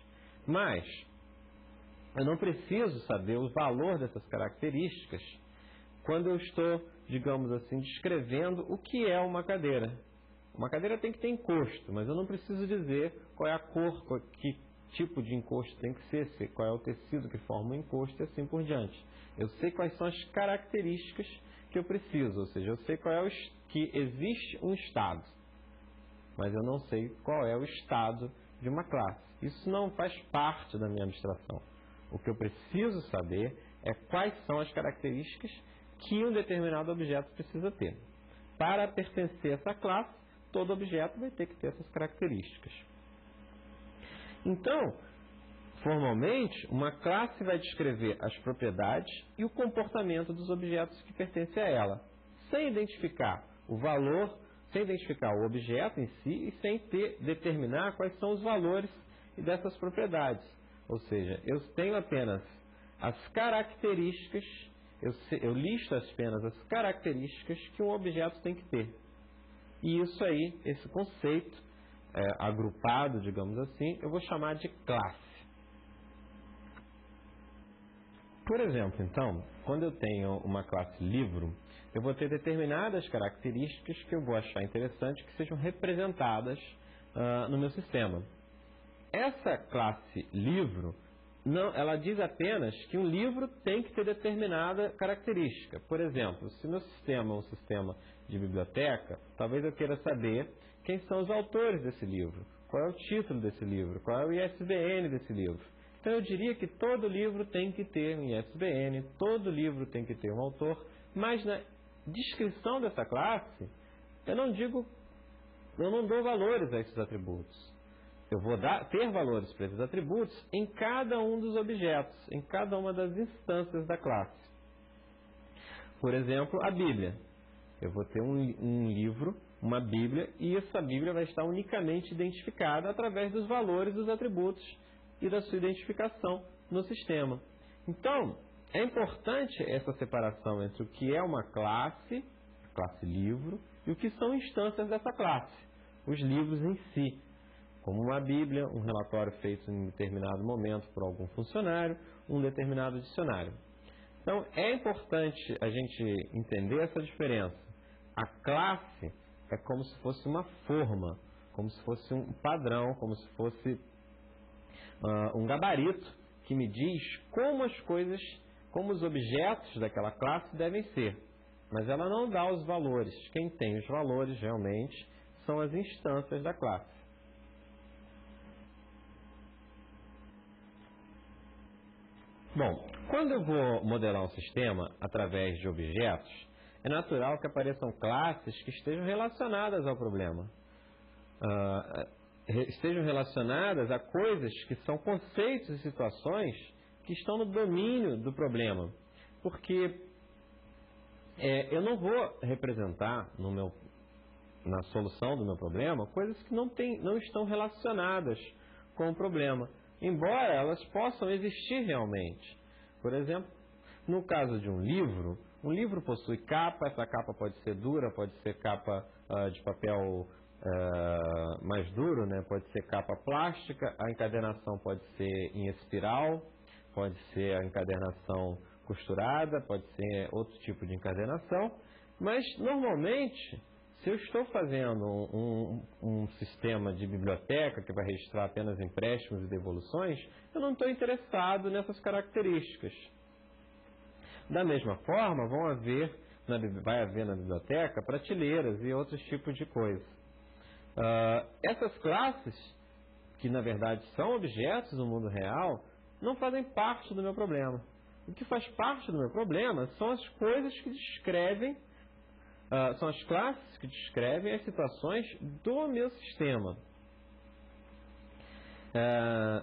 Speaker 1: mas eu não preciso saber o valor dessas características quando eu estou, digamos assim, descrevendo o que é uma cadeira. Uma cadeira tem que ter encosto, mas eu não preciso dizer qual é a cor, que tipo de encosto tem que ser, qual é o tecido que forma o encosto e assim por diante. Eu sei quais são as características que eu preciso, ou seja, eu sei qual é que existe um estado, mas eu não sei qual é o estado de uma classe. Isso não faz parte da minha abstração. O que eu preciso saber é quais são as características que um determinado objeto precisa ter. Para pertencer a essa classe, todo objeto vai ter que ter essas características. Então, formalmente, uma classe vai descrever as propriedades e o comportamento dos objetos que pertencem a ela, sem identificar o valor, sem identificar o objeto em si e sem determinar quais são os valores dessas propriedades. Ou seja, eu tenho apenas as características, eu listo apenas as características que um objeto tem que ter. E isso aí, esse conceito agrupado, digamos assim, eu vou chamar de classe. Por exemplo, então, quando eu tenho uma classe livro, eu vou ter determinadas características que eu vou achar interessante que sejam representadas no meu sistema. Essa classe livro, não, ela diz apenas que um livro tem que ter determinada característica. Por exemplo, se meu sistema é um sistema de biblioteca, talvez eu queira saber quem são os autores desse livro, qual é o título desse livro, qual é o ISBN desse livro. Então eu diria que todo livro tem que ter um ISBN, todo livro tem que ter um autor, mas na descrição dessa classe, eu não dou valores a esses atributos. Eu vou ter valores para esses atributos em cada um dos objetos, em cada uma das instâncias da classe. Por exemplo, a Bíblia. Eu vou ter um livro, uma Bíblia, e essa Bíblia vai estar unicamente identificada através dos valores dos atributos e da sua identificação no sistema. Então, é importante essa separação entre o que é uma classe, a classe livro, e o que são instâncias dessa classe, os livros em si. Como uma Bíblia, um relatório feito em determinado momento por algum funcionário, um determinado dicionário. Então, é importante a gente entender essa diferença. A classe é como se fosse uma forma, como se fosse um padrão, como se fosse um gabarito que me diz como as coisas, como os objetos daquela classe devem ser. Mas ela não dá os valores. Quem tem os valores, realmente, são as instâncias da classe. Bom, quando eu vou modelar um sistema através de objetos, é natural que apareçam classes que estejam relacionadas ao problema. Estejam relacionadas a coisas que são conceitos e situações que estão no domínio do problema. Porque eu não vou representar na solução do meu problema coisas que não estão relacionadas com o problema, embora elas possam existir realmente. Por exemplo, no caso de um livro possui capa, essa capa pode ser dura, pode ser capa de papel mais duro, né? Pode ser capa plástica, a encadernação pode ser em espiral, pode ser a encadernação costurada, pode ser outro tipo de encadernação, mas normalmente, Se eu estou fazendo um sistema de biblioteca que vai registrar apenas empréstimos e devoluções, eu não estou interessado nessas características. Da mesma forma, vai haver na biblioteca prateleiras e outros tipos de coisas. Essas classes, que na verdade são objetos no mundo real, não fazem parte do meu problema. O que faz parte do meu problema são as coisas que descrevem, são as classes que descrevem as situações do meu sistema.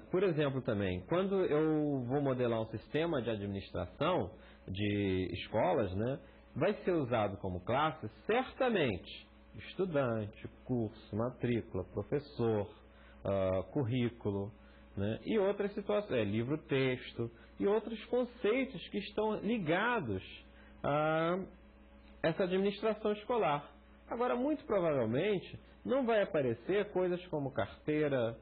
Speaker 1: Por exemplo, também, quando eu vou modelar um sistema de administração de escolas, né, vai ser usado como classe, certamente, estudante, curso, matrícula, professor, currículo, né, e outras situações, livro-texto, e outros conceitos que estão ligados a essa administração escolar. Agora, muito provavelmente, não vai aparecer coisas como carteira,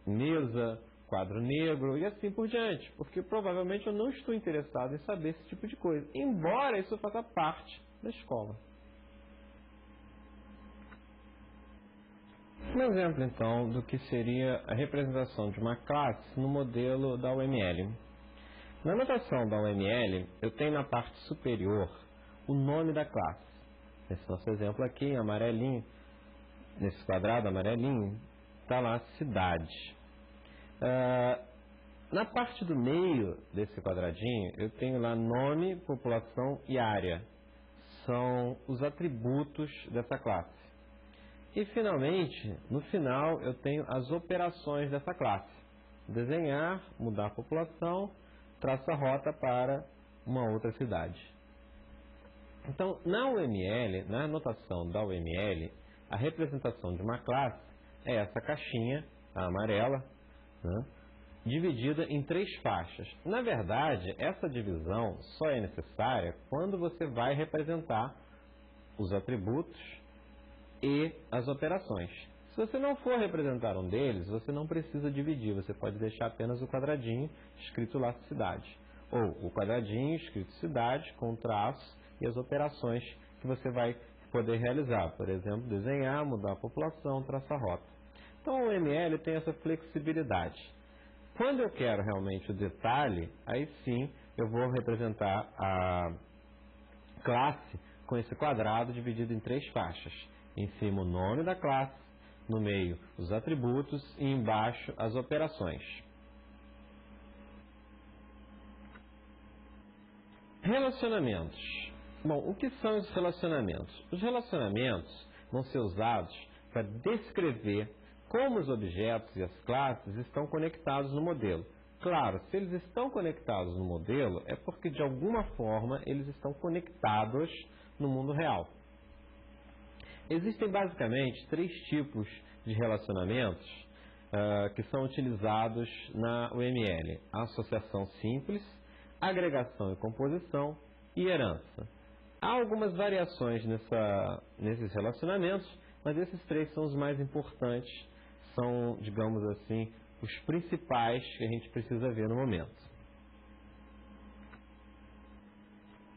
Speaker 1: mesa, quadro negro e assim por diante, porque provavelmente eu não estou interessado em saber esse tipo de coisa, embora isso faça parte da escola. Um exemplo, então, do que seria a representação de uma classe no modelo da UML. Na notação da UML, eu tenho na parte superior o nome da classe. Nesse nosso exemplo aqui, em amarelinho, nesse quadrado amarelinho, está lá cidade. Na parte do meio desse quadradinho, eu tenho lá nome, população e área. São os atributos dessa classe. E, finalmente, no final, eu tenho as operações dessa classe. Desenhar, mudar a população, traça a rota para uma outra cidade. Então, na UML, na notação da UML, a representação de uma classe é essa caixinha, a amarela, né, dividida em 3 faixas. Na verdade, essa divisão só é necessária quando você vai representar os atributos e as operações. Se você não for representar um deles, você não precisa dividir, você pode deixar apenas o quadradinho escrito lá cidade. Ou o quadradinho escrito cidade com traços e as operações que você vai poder realizar. Por exemplo, desenhar, mudar a população, traçar rota. Então o UML tem essa flexibilidade. Quando eu quero realmente o detalhe, aí sim eu vou representar a classe com esse quadrado dividido em 3 faixas. Em cima o nome da classe, no meio os atributos e embaixo as operações. Relacionamentos. Bom, o que são os relacionamentos? Os relacionamentos vão ser usados para descrever como os objetos e as classes estão conectados no modelo. Claro, se eles estão conectados no modelo, é porque de alguma forma eles estão conectados no mundo real. Existem basicamente 3 tipos de relacionamentos que são utilizados na UML. A associação simples, agregação e composição e herança. Há algumas variações nesses relacionamentos, mas esses 3 são os mais importantes, são, digamos assim, os principais que a gente precisa ver no momento.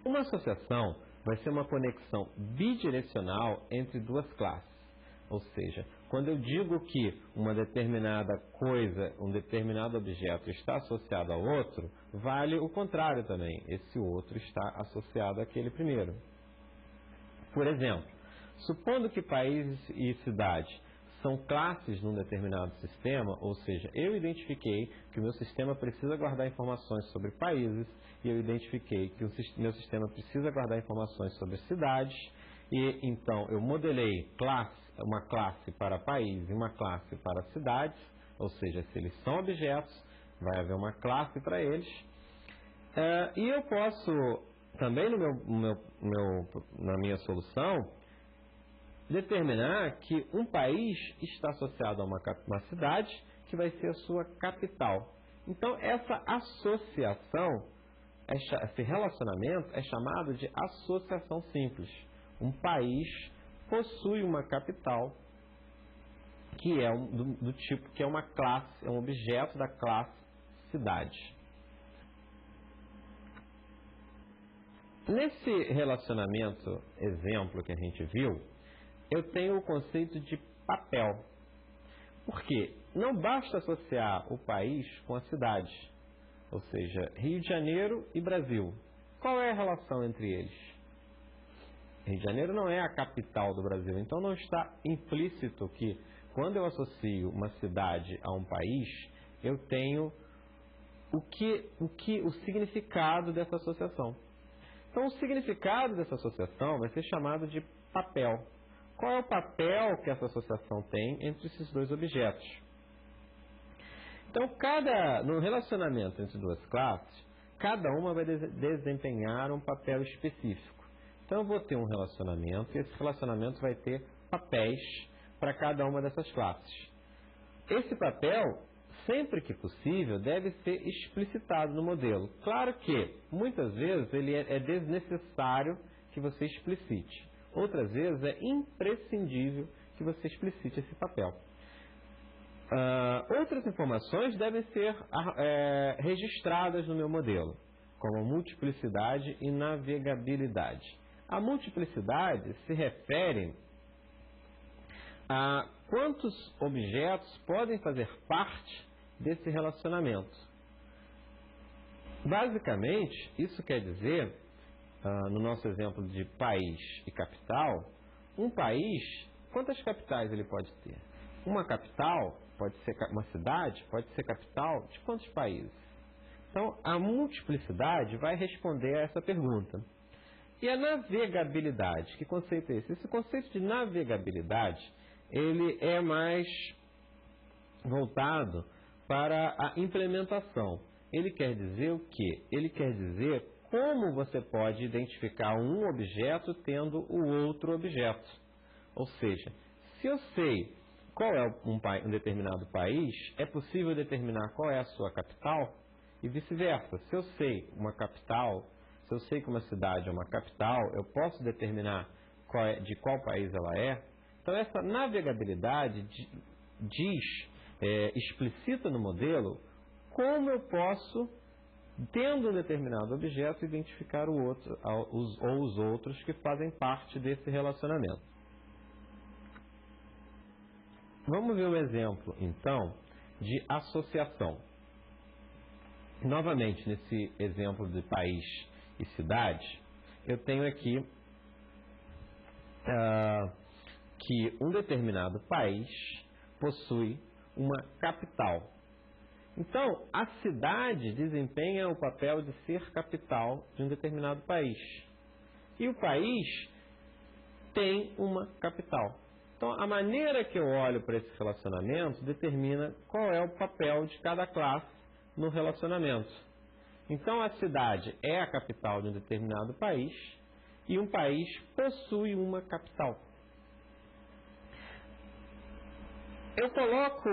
Speaker 1: Uma associação vai ser uma conexão bidirecional entre 2 classes. Ou seja, quando eu digo que uma determinada coisa, um determinado objeto está associado ao outro, vale o contrário também. Esse outro está associado àquele primeiro. Por exemplo, supondo que país e cidade são classes num determinado sistema, ou seja, eu identifiquei que o meu sistema precisa guardar informações sobre países e eu identifiquei que o meu sistema precisa guardar informações sobre cidades e então eu modelei uma classe para país e uma classe para cidades, ou seja, se eles são objetos, vai haver uma classe para eles. E eu posso também na minha solução determinar que um país está associado a uma cidade que vai ser a sua capital. Então, essa associação, esse relacionamento é chamado de associação simples. Um país possui uma capital que é do tipo que é uma classe, é um objeto da classe cidade. Nesse relacionamento exemplo que a gente viu, eu tenho o conceito de papel. Por quê? Não basta associar o país com a cidade, ou seja, Rio de Janeiro e Brasil. Qual é a relação entre eles? Rio de Janeiro não é a capital do Brasil, então não está implícito que quando eu associo uma cidade a um país, eu tenho o significado dessa associação. Então, o significado dessa associação vai ser chamado de papel. Qual é o papel que essa associação tem entre esses dois objetos? Então, no relacionamento entre duas classes, cada uma vai desempenhar um papel específico. Então, eu vou ter um relacionamento e esse relacionamento vai ter papéis para cada uma dessas classes. Esse papel, sempre que possível, deve ser explicitado no modelo. Claro que, muitas vezes, ele é desnecessário que você explicite. Outras vezes, é imprescindível que você explicite esse papel. Outras informações devem ser registradas no meu modelo, como multiplicidade e navegabilidade. A multiplicidade se refere a quantos objetos podem fazer parte desse relacionamento. Basicamente, isso quer dizer, no nosso exemplo de país e capital, um país, quantas capitais ele pode ter? Uma capital, pode ser uma cidade, pode ser capital de quantos países? Então, a multiplicidade vai responder a essa pergunta. E a navegabilidade, que conceito é esse? Esse conceito de navegabilidade, ele é mais voltado para a implementação. Ele quer dizer o quê? Ele quer dizer como você pode identificar um objeto tendo o outro objeto. Ou seja, se eu sei qual é um determinado país, é possível determinar qual é a sua capital e vice-versa. Se eu sei uma capital, se eu sei que uma cidade é uma capital, eu posso determinar de qual país ela é. Então, essa navegabilidade explicita no modelo como eu posso, tendo um determinado objeto, identificar o outro ou os outros que fazem parte desse relacionamento. Vamos ver um exemplo, então, de associação. Novamente, nesse exemplo de país e cidade, eu tenho aqui que um determinado país possui uma capital. Então, a cidade desempenha o papel de ser capital de um determinado país. E o país tem uma capital. Então, a maneira que eu olho para esse relacionamento determina qual é o papel de cada classe no relacionamento. Então, a cidade é a capital de um determinado país e um país possui uma capital. Eu coloco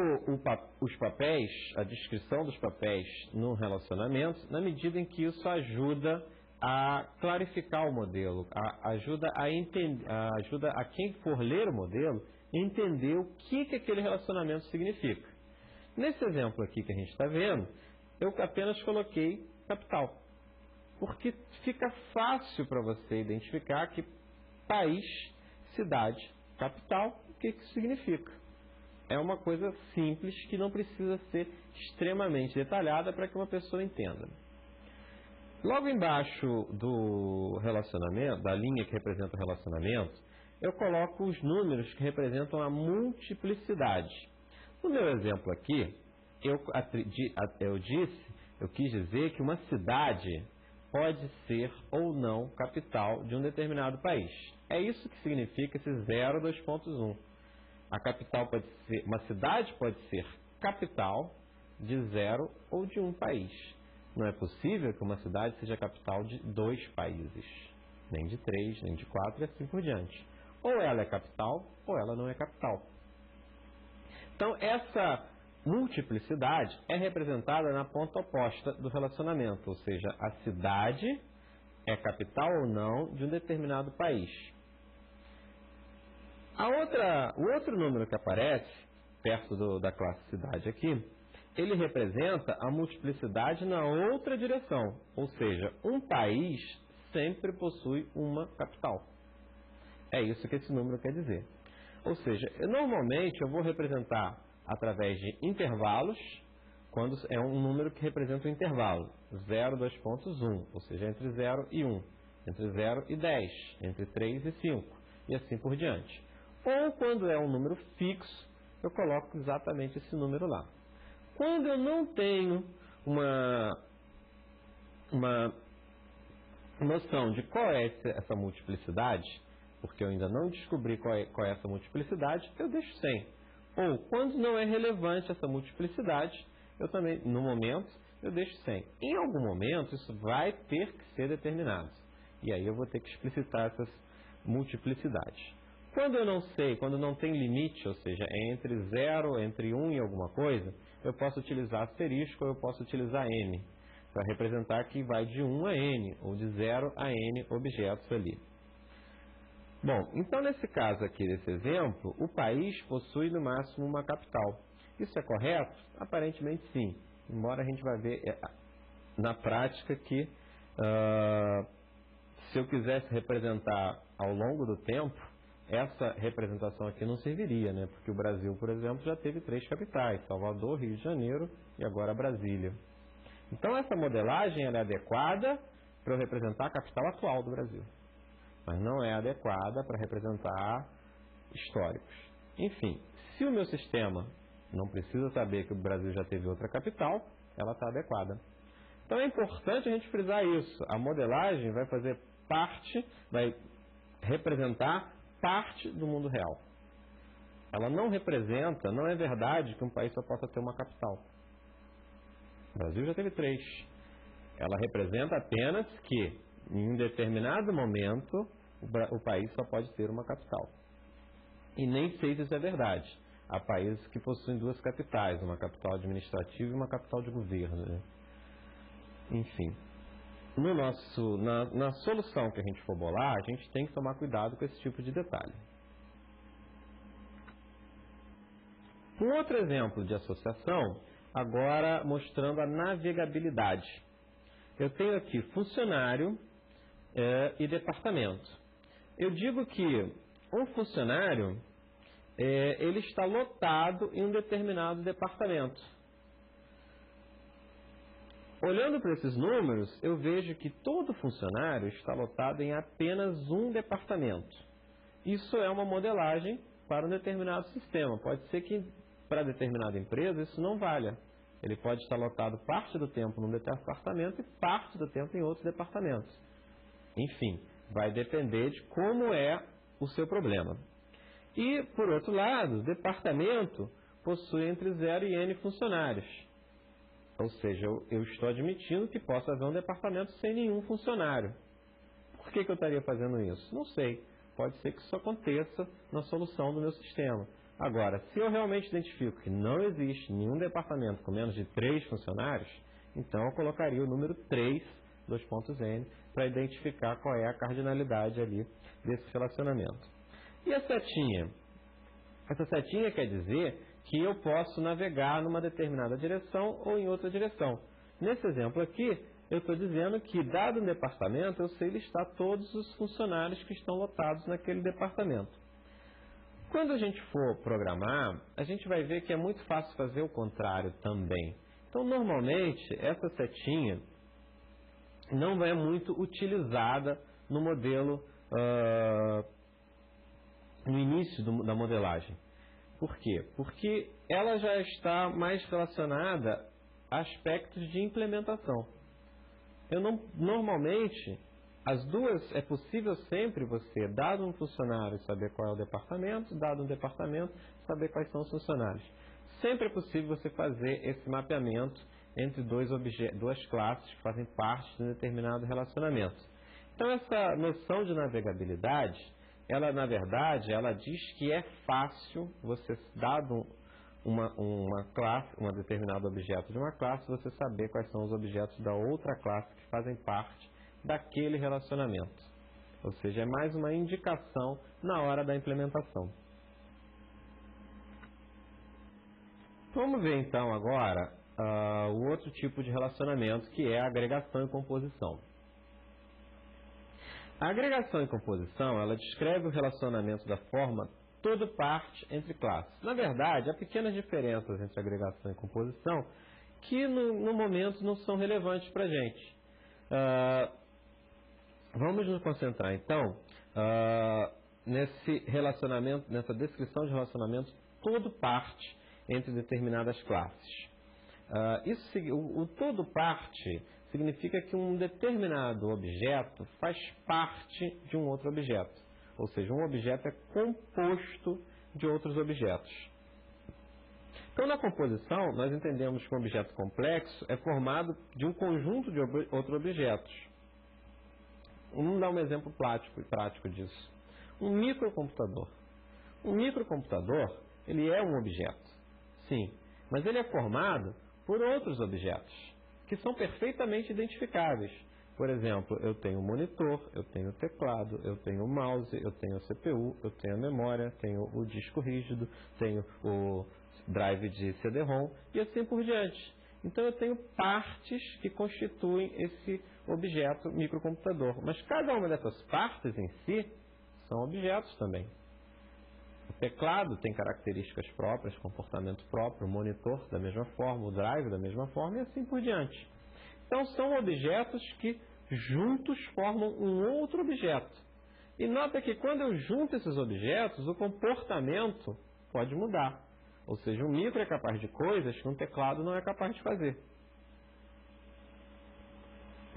Speaker 1: os papéis, a descrição dos papéis no relacionamento, na medida em que isso ajuda a clarificar o modelo, ajuda a quem for ler o modelo entender o que aquele relacionamento significa. Nesse exemplo aqui que a gente está vendo, eu apenas coloquei capital, porque fica fácil para você identificar que país, cidade, capital, o que isso significa. É uma coisa simples que não precisa ser extremamente detalhada para que uma pessoa entenda. Logo embaixo do relacionamento, da linha que representa o relacionamento, eu coloco os números que representam a multiplicidade. No meu exemplo aqui, eu quis dizer que uma cidade pode ser ou não capital de um determinado país. É isso que significa esse 0,2.1. A capital pode ser, uma cidade pode ser capital de 0 ou de um país. Não é possível que uma cidade seja capital de 2 países, nem de 3, nem de 4 e assim por diante. Ou ela é capital ou ela não é capital. Então, essa multiplicidade é representada na ponta oposta do relacionamento, ou seja, a cidade é capital ou não de um determinado país. O outro número que aparece perto da classe cidade aqui, ele representa a multiplicidade na outra direção, ou seja, um país sempre possui uma capital. É isso que esse número quer dizer. Ou seja, normalmente eu vou representar através de intervalos, quando é um número que representa um intervalo, 0, 2 pontos, 1, ou seja, entre 0 e 1, entre 0 e 10, entre 3 e 5, e assim por diante. Ou quando é um número fixo, eu coloco exatamente esse número lá. Quando eu não tenho uma noção de qual é essa multiplicidade, porque eu ainda não descobri qual é essa multiplicidade, eu deixo 100. Ou, quando não é relevante essa multiplicidade, eu também, no momento, eu deixo 100. Em algum momento, isso vai ter que ser determinado. E aí eu vou ter que explicitar essas multiplicidades. Quando eu não sei, quando não tem limite, ou seja, é entre 0, entre 1 e alguma coisa, eu posso utilizar asterisco ou eu posso utilizar n, para representar que vai de 1 a n, ou de 0 a n objetos ali. Bom, então nesse caso aqui, desse exemplo, o país possui no máximo uma capital. Isso é correto? Aparentemente sim, embora a gente vai ver na prática que se eu quisesse representar ao longo do tempo, essa representação aqui não serviria, né? Porque o Brasil, por exemplo, já teve 3 capitais, Salvador, Rio de Janeiro e agora Brasília. Então essa modelagem ela é adequada para eu representar a capital atual do Brasil, mas não é adequada para representar históricos. Enfim, se o meu sistema não precisa saber que o Brasil já teve outra capital, ela está adequada. Então é importante a gente frisar isso. A modelagem vai fazer parte, vai representar parte do mundo real. Ela não representa, não é verdade que um país só possa ter uma capital. O Brasil já teve 3. Ela representa apenas que, em um determinado momento, o país só pode ter uma capital. E nem sei se isso é verdade. Há países que possuem 2 capitais, uma capital administrativa e uma capital de governo, né? Enfim, na solução que a gente for bolar, a gente tem que tomar cuidado com esse tipo de detalhe. Um outro exemplo de associação, agora mostrando a navegabilidade. Eu tenho aqui funcionário e departamento. Eu digo que um funcionário, ele está lotado em um determinado departamento. Olhando para esses números, eu vejo que todo funcionário está lotado em apenas um departamento. Isso é uma modelagem para um determinado sistema. Pode ser que para determinada empresa isso não valha. Ele pode estar lotado parte do tempo num departamento e parte do tempo em outros departamentos. Enfim, vai depender de como é o seu problema. E, por outro lado, o departamento possui entre 0 e n funcionários. Ou seja, eu estou admitindo que possa haver um departamento sem nenhum funcionário. Por que eu estaria fazendo isso? Não sei. Pode ser que isso aconteça na solução do meu sistema. Agora, se eu realmente identifico que não existe nenhum departamento com menos de 3 funcionários, então eu colocaria o número 3, 2.n, para identificar qual é a cardinalidade ali desse relacionamento. E a setinha? Essa setinha quer dizer que eu posso navegar numa determinada direção ou em outra direção. Nesse exemplo aqui, eu estou dizendo que, dado um departamento, eu sei listar todos os funcionários que estão lotados naquele departamento. Quando a gente for programar, a gente vai ver que é muito fácil fazer o contrário também. Então, normalmente, essa setinha não é muito utilizada no modelo, no início da modelagem. Por quê? Porque ela já está mais relacionada a aspectos de implementação. Normalmente, as duas, é possível sempre você, dado um funcionário, saber qual é o departamento, dado um departamento, saber quais são os funcionários. Sempre é possível você fazer esse mapeamento entre duas classes que fazem parte de um determinado relacionamento. Então, essa noção de navegabilidade, ela, na verdade, ela diz que é fácil você, dado uma classe, um determinado objeto de uma classe, você saber quais são os objetos da outra classe que fazem parte daquele relacionamento. Ou seja, é mais uma indicação na hora da implementação. Vamos ver então agora o outro tipo de relacionamento, que é a agregação e composição. A agregação e composição, ela descreve o relacionamento da forma todo parte entre classes. Na verdade, há pequenas diferenças entre agregação e composição que no momento não são relevantes para a gente. Vamos nos concentrar então nesse relacionamento, nessa descrição de relacionamento todo parte entre determinadas classes. O todo parte significa que um determinado objeto faz parte de um outro objeto. Ou seja, um objeto é composto de outros objetos. Então, na composição, nós entendemos que um objeto complexo é formado de um conjunto de outros objetos. Vamos dar um exemplo prático disso. Um microcomputador. Um microcomputador, ele é um objeto, sim, mas ele é formado por outros objetos, que são perfeitamente identificáveis. Por exemplo, eu tenho o monitor, eu tenho o teclado, eu tenho o mouse, eu tenho a CPU, eu tenho a memória, tenho o disco rígido, tenho o drive de CD-ROM e assim por diante. Então eu tenho partes que constituem esse objeto microcomputador. Mas cada uma dessas partes em si são objetos também. O teclado tem características próprias, comportamento próprio, o monitor da mesma forma, o drive da mesma forma e assim por diante. Então são objetos que juntos formam um outro objeto. E nota que quando eu junto esses objetos, o comportamento pode mudar. Ou seja, um micro é capaz de coisas que um teclado não é capaz de fazer.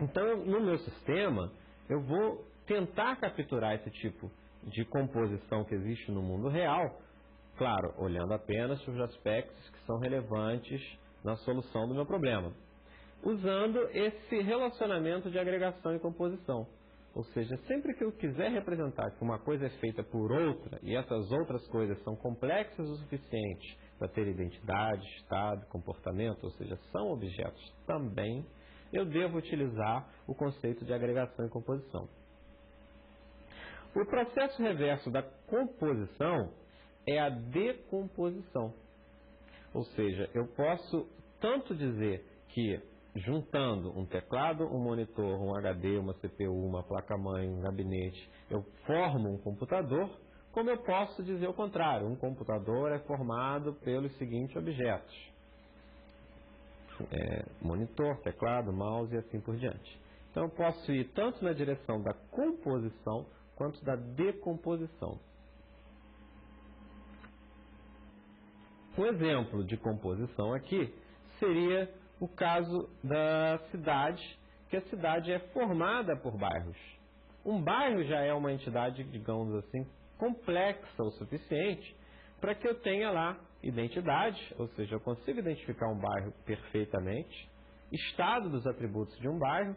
Speaker 1: Então, no meu sistema, eu vou tentar capturar esse tipo de composição que existe no mundo real, claro, olhando apenas os aspectos que são relevantes na solução do meu problema, usando esse relacionamento de agregação e composição. Ou seja, sempre que eu quiser representar que uma coisa é feita por outra e essas outras coisas são complexas o suficiente para ter identidade, estado, comportamento, ou seja, são objetos também, eu devo utilizar o conceito de agregação e composição. O processo reverso da composição é a decomposição. Ou seja, eu posso tanto dizer que juntando um teclado, um monitor, um HD, uma CPU, uma placa-mãe, um gabinete, eu formo um computador, como eu posso dizer o contrário, um computador é formado pelos seguintes objetos. Monitor, teclado, mouse e assim por diante. Então eu posso ir tanto na direção da composição quanto da decomposição. Um exemplo de composição aqui seria o caso da cidade, que a cidade é formada por bairros. Um bairro já é uma entidade, digamos assim, complexa o suficiente para que eu tenha lá identidade, ou seja, eu consigo identificar um bairro perfeitamente, estado dos atributos de um bairro.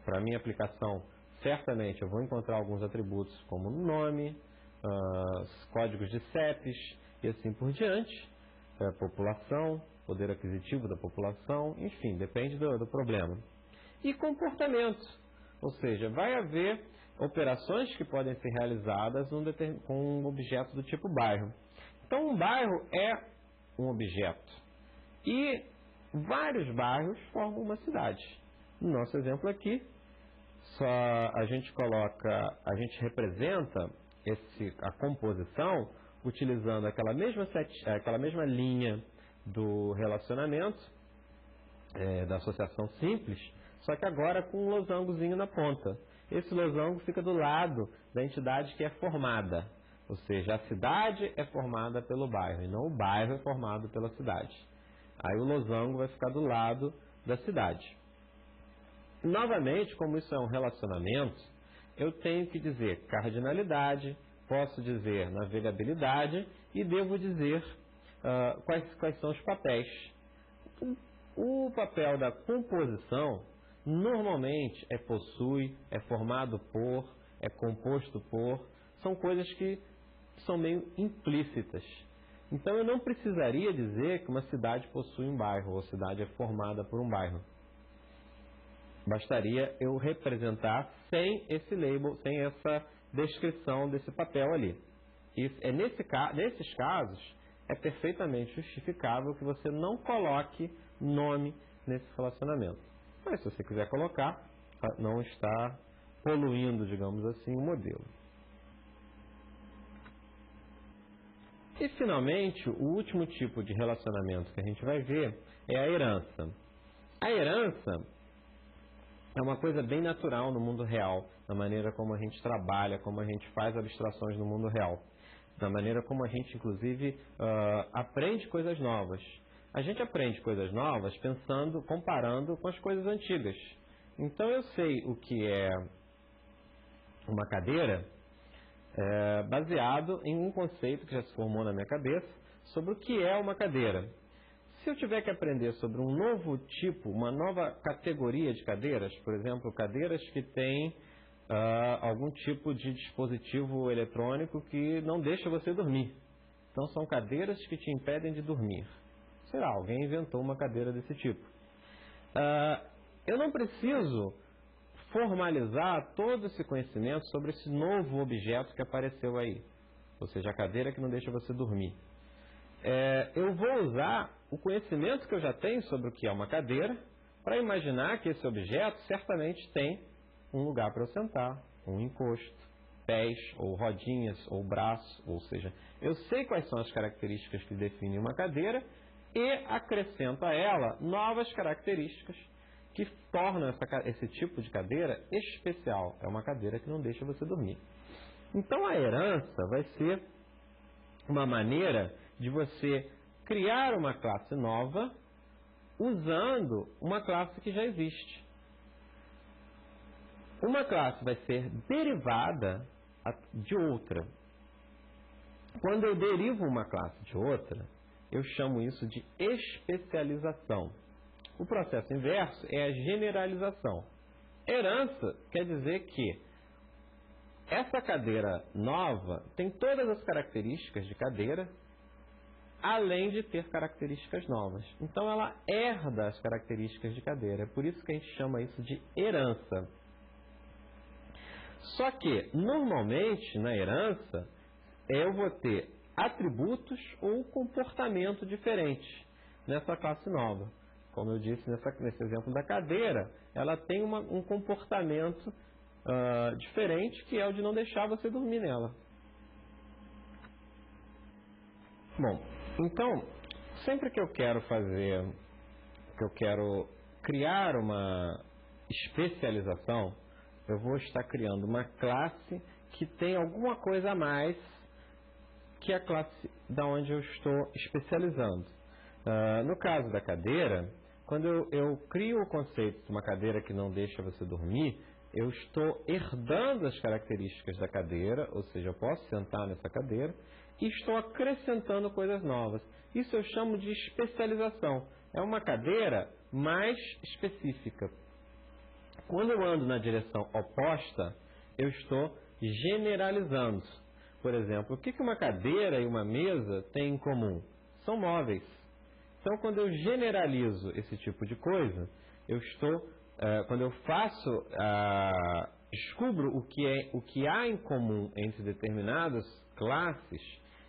Speaker 1: Para a minha aplicação, certamente eu vou encontrar alguns atributos como nome, códigos de CEPs e assim por diante, população, poder aquisitivo da população, enfim, depende do problema. E comportamento, ou seja, vai haver operações que podem ser realizadas com um objeto do tipo bairro. Então, um bairro é um objeto e vários bairros formam uma cidade. No nosso exemplo aqui, a gente representa a composição utilizando aquela mesma linha do relacionamento, da associação simples, só que agora com um losangozinho na ponta. Esse losango fica do lado da entidade que é formada, ou seja, a cidade é formada pelo bairro e não o bairro é formado pela cidade. Aí o losango vai ficar do lado da cidade. Novamente, como isso é um relacionamento, eu tenho que dizer cardinalidade, posso dizer navegabilidade e devo dizer quais são os papéis. O papel da composição normalmente é possui, é formado por, é composto por, são coisas que são meio implícitas. Então eu não precisaria dizer que uma cidade possui um bairro ou a cidade é formada por um bairro. Bastaria eu representar sem esse label, sem essa descrição desse papel ali. E nesses casos, é perfeitamente justificável que você não coloque nome nesse relacionamento. Mas se você quiser colocar, não está poluindo, digamos assim, o modelo. E, finalmente, o último tipo de relacionamento que a gente vai ver é a herança. A herança é uma coisa bem natural no mundo real, na maneira como a gente trabalha, como a gente faz abstrações no mundo real, na maneira como a gente, inclusive, aprende coisas novas. A gente aprende coisas novas pensando, comparando com as coisas antigas. Então, eu sei o que é uma cadeira baseado em um conceito que já se formou na minha cabeça sobre o que é uma cadeira. Se eu tiver que aprender sobre um novo tipo, uma nova categoria de cadeiras, por exemplo, cadeiras que têm algum tipo de dispositivo eletrônico que não deixa você dormir. Então, são cadeiras que te impedem de dormir. Sei lá, alguém inventou uma cadeira desse tipo. Eu não preciso formalizar todo esse conhecimento sobre esse novo objeto que apareceu aí. Ou seja, a cadeira que não deixa você dormir. Eu vou usar o conhecimento que eu já tenho sobre o que é uma cadeira para imaginar que esse objeto certamente tem um lugar para eu sentar, um encosto, pés, ou rodinhas, ou braço, ou seja, eu sei quais são as características que definem uma cadeira e acrescento a ela novas características que tornam esse tipo de cadeira especial. É uma cadeira que não deixa você dormir. Então, a herança vai ser uma maneira de você criar uma classe nova usando uma classe que já existe. Uma classe vai ser derivada de outra. Quando eu derivo uma classe de outra, eu chamo isso de especialização. O processo inverso é a generalização. Herança quer dizer que essa cadeira nova tem todas as características de cadeira, além de ter características novas. Então, ela herda as características de cadeira. É por isso que a gente chama isso de herança. Só que, normalmente, na herança, eu vou ter atributos ou comportamento diferente nessa classe nova. Como eu disse nesse exemplo da cadeira, ela tem um comportamento diferente, que é o de não deixar você dormir nela. Bom, então, sempre que eu quero criar uma especialização, eu vou estar criando uma classe que tem alguma coisa a mais que a classe da onde eu estou especializando. No caso da cadeira, quando eu crio o conceito de uma cadeira que não deixa você dormir, eu estou herdando as características da cadeira, ou seja, eu posso sentar nessa cadeira, e estou acrescentando coisas novas. Isso eu chamo de especialização. É uma cadeira mais específica. Quando eu ando na direção oposta, eu estou generalizando. Por exemplo, o que uma cadeira e uma mesa têm em comum? São móveis. Então, quando eu generalizo esse tipo de coisa, quando eu descubro o que há em comum entre determinadas classes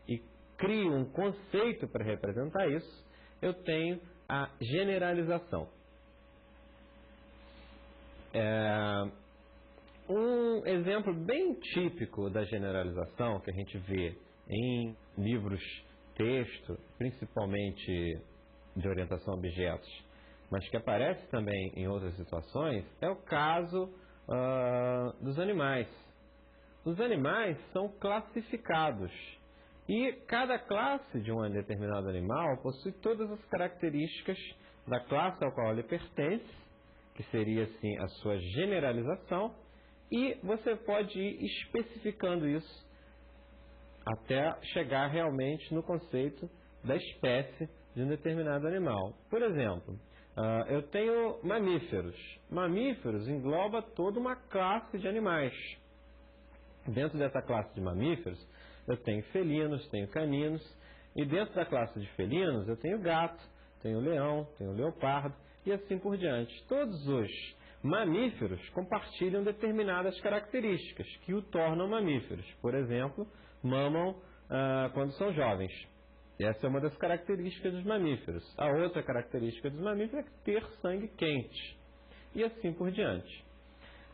Speaker 1: e crio um conceito para representar isso, eu tenho a generalização. Um exemplo bem típico da generalização que a gente vê em livros texto, principalmente de orientação a objetos, mas que aparece também em outras situações, é o caso dos animais. Os animais são classificados e cada classe de um determinado animal possui todas as características da classe ao qual ele pertence, que seria assim a sua generalização, e você pode ir especificando isso até chegar realmente no conceito da espécie de um determinado animal. Por exemplo, eu tenho mamíferos. Mamíferos engloba toda uma classe de animais. Dentro dessa classe de mamíferos, eu tenho felinos, tenho caninos, e dentro da classe de felinos eu tenho gato, tenho leão, tenho leopardo, e assim por diante. Todos os mamíferos compartilham determinadas características que o tornam mamíferos. Por exemplo, mamam quando são jovens. Essa é uma das características dos mamíferos. A outra característica dos mamíferos é ter sangue quente. E assim por diante.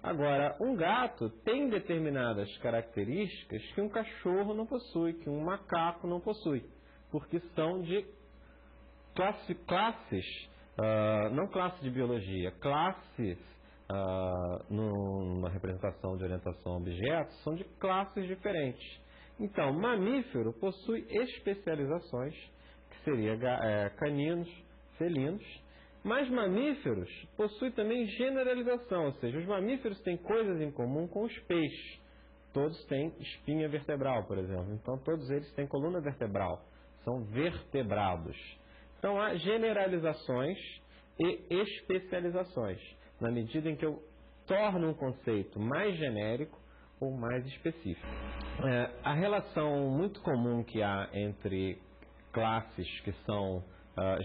Speaker 1: Agora, um gato tem determinadas características que um cachorro não possui, que um macaco não possui, porque são de classes, não classe de biologia, classes numa representação de orientação a objetos, são de classes diferentes. Então, mamífero possui especializações, que seria caninos, felinos, mas mamíferos possuem também generalização, ou seja, os mamíferos têm coisas em comum com os peixes. Todos têm espinha vertebral, por exemplo, então todos eles têm coluna vertebral, são vertebrados. Então, há generalizações e especializações, na medida em que eu torno um conceito mais genérico ou mais específico. A relação muito comum que há entre classes que são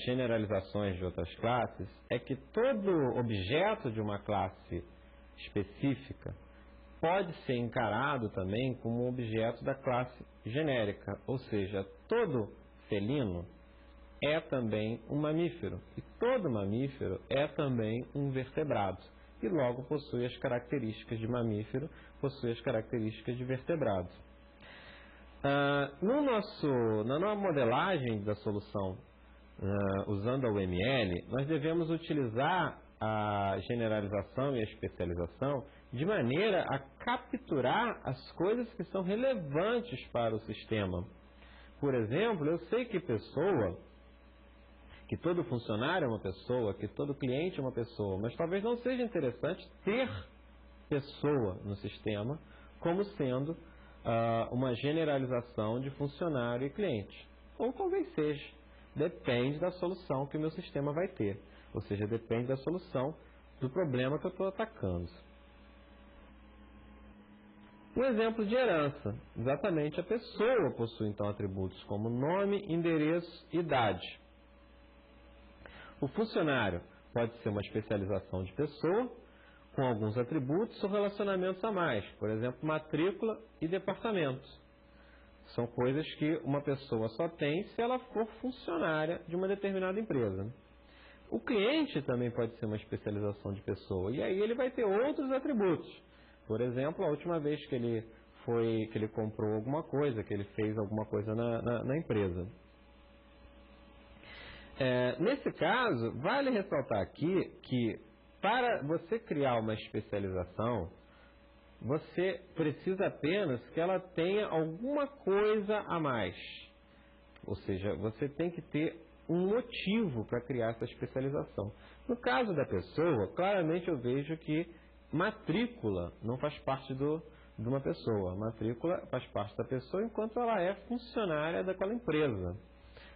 Speaker 1: generalizações de outras classes é que todo objeto de uma classe específica pode ser encarado também como um objeto da classe genérica, ou seja, todo felino é também um mamífero, e todo mamífero é também um vertebrado, e logo possui as características de mamífero, possui as características de vertebrado. Na modelagem da solução, usando a UML, nós devemos utilizar a generalização e a especialização de maneira a capturar as coisas que são relevantes para o sistema. Por exemplo, eu sei que todo funcionário é uma pessoa, que todo cliente é uma pessoa, mas talvez não seja interessante ter pessoa no sistema como sendo uma generalização de funcionário e cliente. Ou talvez seja. Depende da solução que o meu sistema vai ter. Ou seja, depende da solução do problema que eu estou atacando. Um exemplo de herança. Exatamente, a pessoa possui então atributos como nome, endereço e idade. O funcionário pode ser uma especialização de pessoa, com alguns atributos ou relacionamentos a mais, por exemplo, matrícula e departamento. São coisas que uma pessoa só tem se ela for funcionária de uma determinada empresa. O cliente também pode ser uma especialização de pessoa, e aí ele vai ter outros atributos. Por exemplo, a última vez que ele comprou alguma coisa, que ele fez alguma coisa na empresa. Nesse caso, vale ressaltar aqui que para você criar uma especialização, você precisa apenas que ela tenha alguma coisa a mais. Ou seja, você tem que ter um motivo para criar essa especialização. No caso da pessoa, claramente eu vejo que matrícula não faz parte de uma pessoa. Matrícula faz parte da pessoa enquanto ela é funcionária daquela empresa.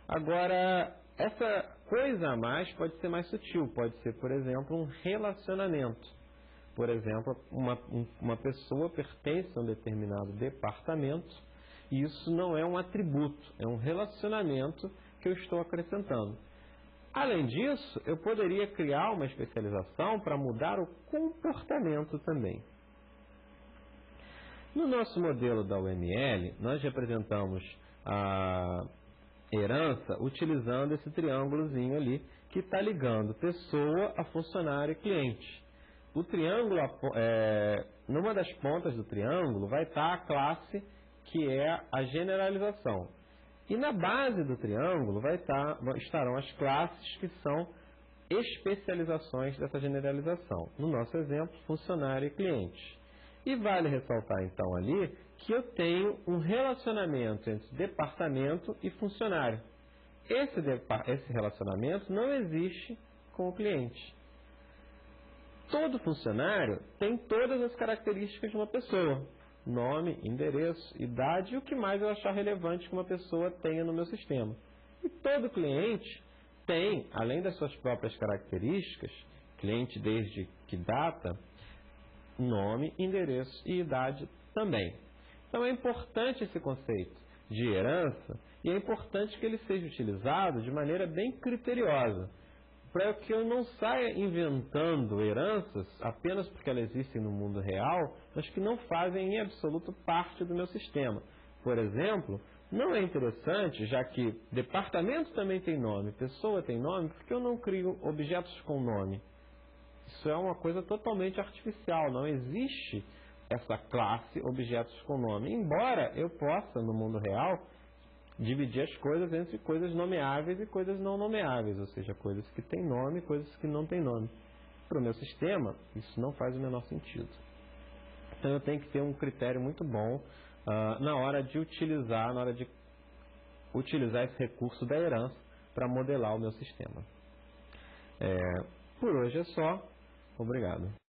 Speaker 1: Agora, essa coisa a mais pode ser mais sutil, pode ser, por exemplo, um relacionamento. Por exemplo, uma pessoa pertence a um determinado departamento e isso não é um atributo, é um relacionamento que eu estou acrescentando. Além disso, eu poderia criar uma especialização para mudar o comportamento também. No nosso modelo da UML, nós representamos a herança utilizando esse triângulozinho ali que está ligando pessoa a funcionário e cliente. O triângulo, numa das pontas do triângulo vai estar a classe que é a generalização. E na base do triângulo estarão as classes que são especializações dessa generalização. No nosso exemplo, funcionário e cliente. E vale ressaltar então ali que eu tenho um relacionamento entre departamento e funcionário. Esse relacionamento não existe com o cliente. Todo funcionário tem todas as características de uma pessoa. Nome, endereço, idade e o que mais eu achar relevante que uma pessoa tenha no meu sistema. E todo cliente tem, além das suas próprias características, cliente desde que data, nome, endereço e idade também. Então é importante esse conceito de herança e é importante que ele seja utilizado de maneira bem criteriosa, para que eu não saia inventando heranças apenas porque elas existem no mundo real, mas que não fazem em absoluto parte do meu sistema. Por exemplo, não é interessante, já que departamento também tem nome, pessoa tem nome, porque eu não crio objetos com nome. Isso é uma coisa totalmente artificial, não existe essa classe objetos com nome. Embora eu possa, no mundo real, dividir as coisas entre coisas nomeáveis e coisas não nomeáveis, ou seja, coisas que têm nome e coisas que não têm nome. Para o meu sistema, isso não faz o menor sentido. Então eu tenho que ter um critério muito bom na hora de utilizar esse recurso da herança para modelar o meu sistema. Por hoje é só. Obrigado.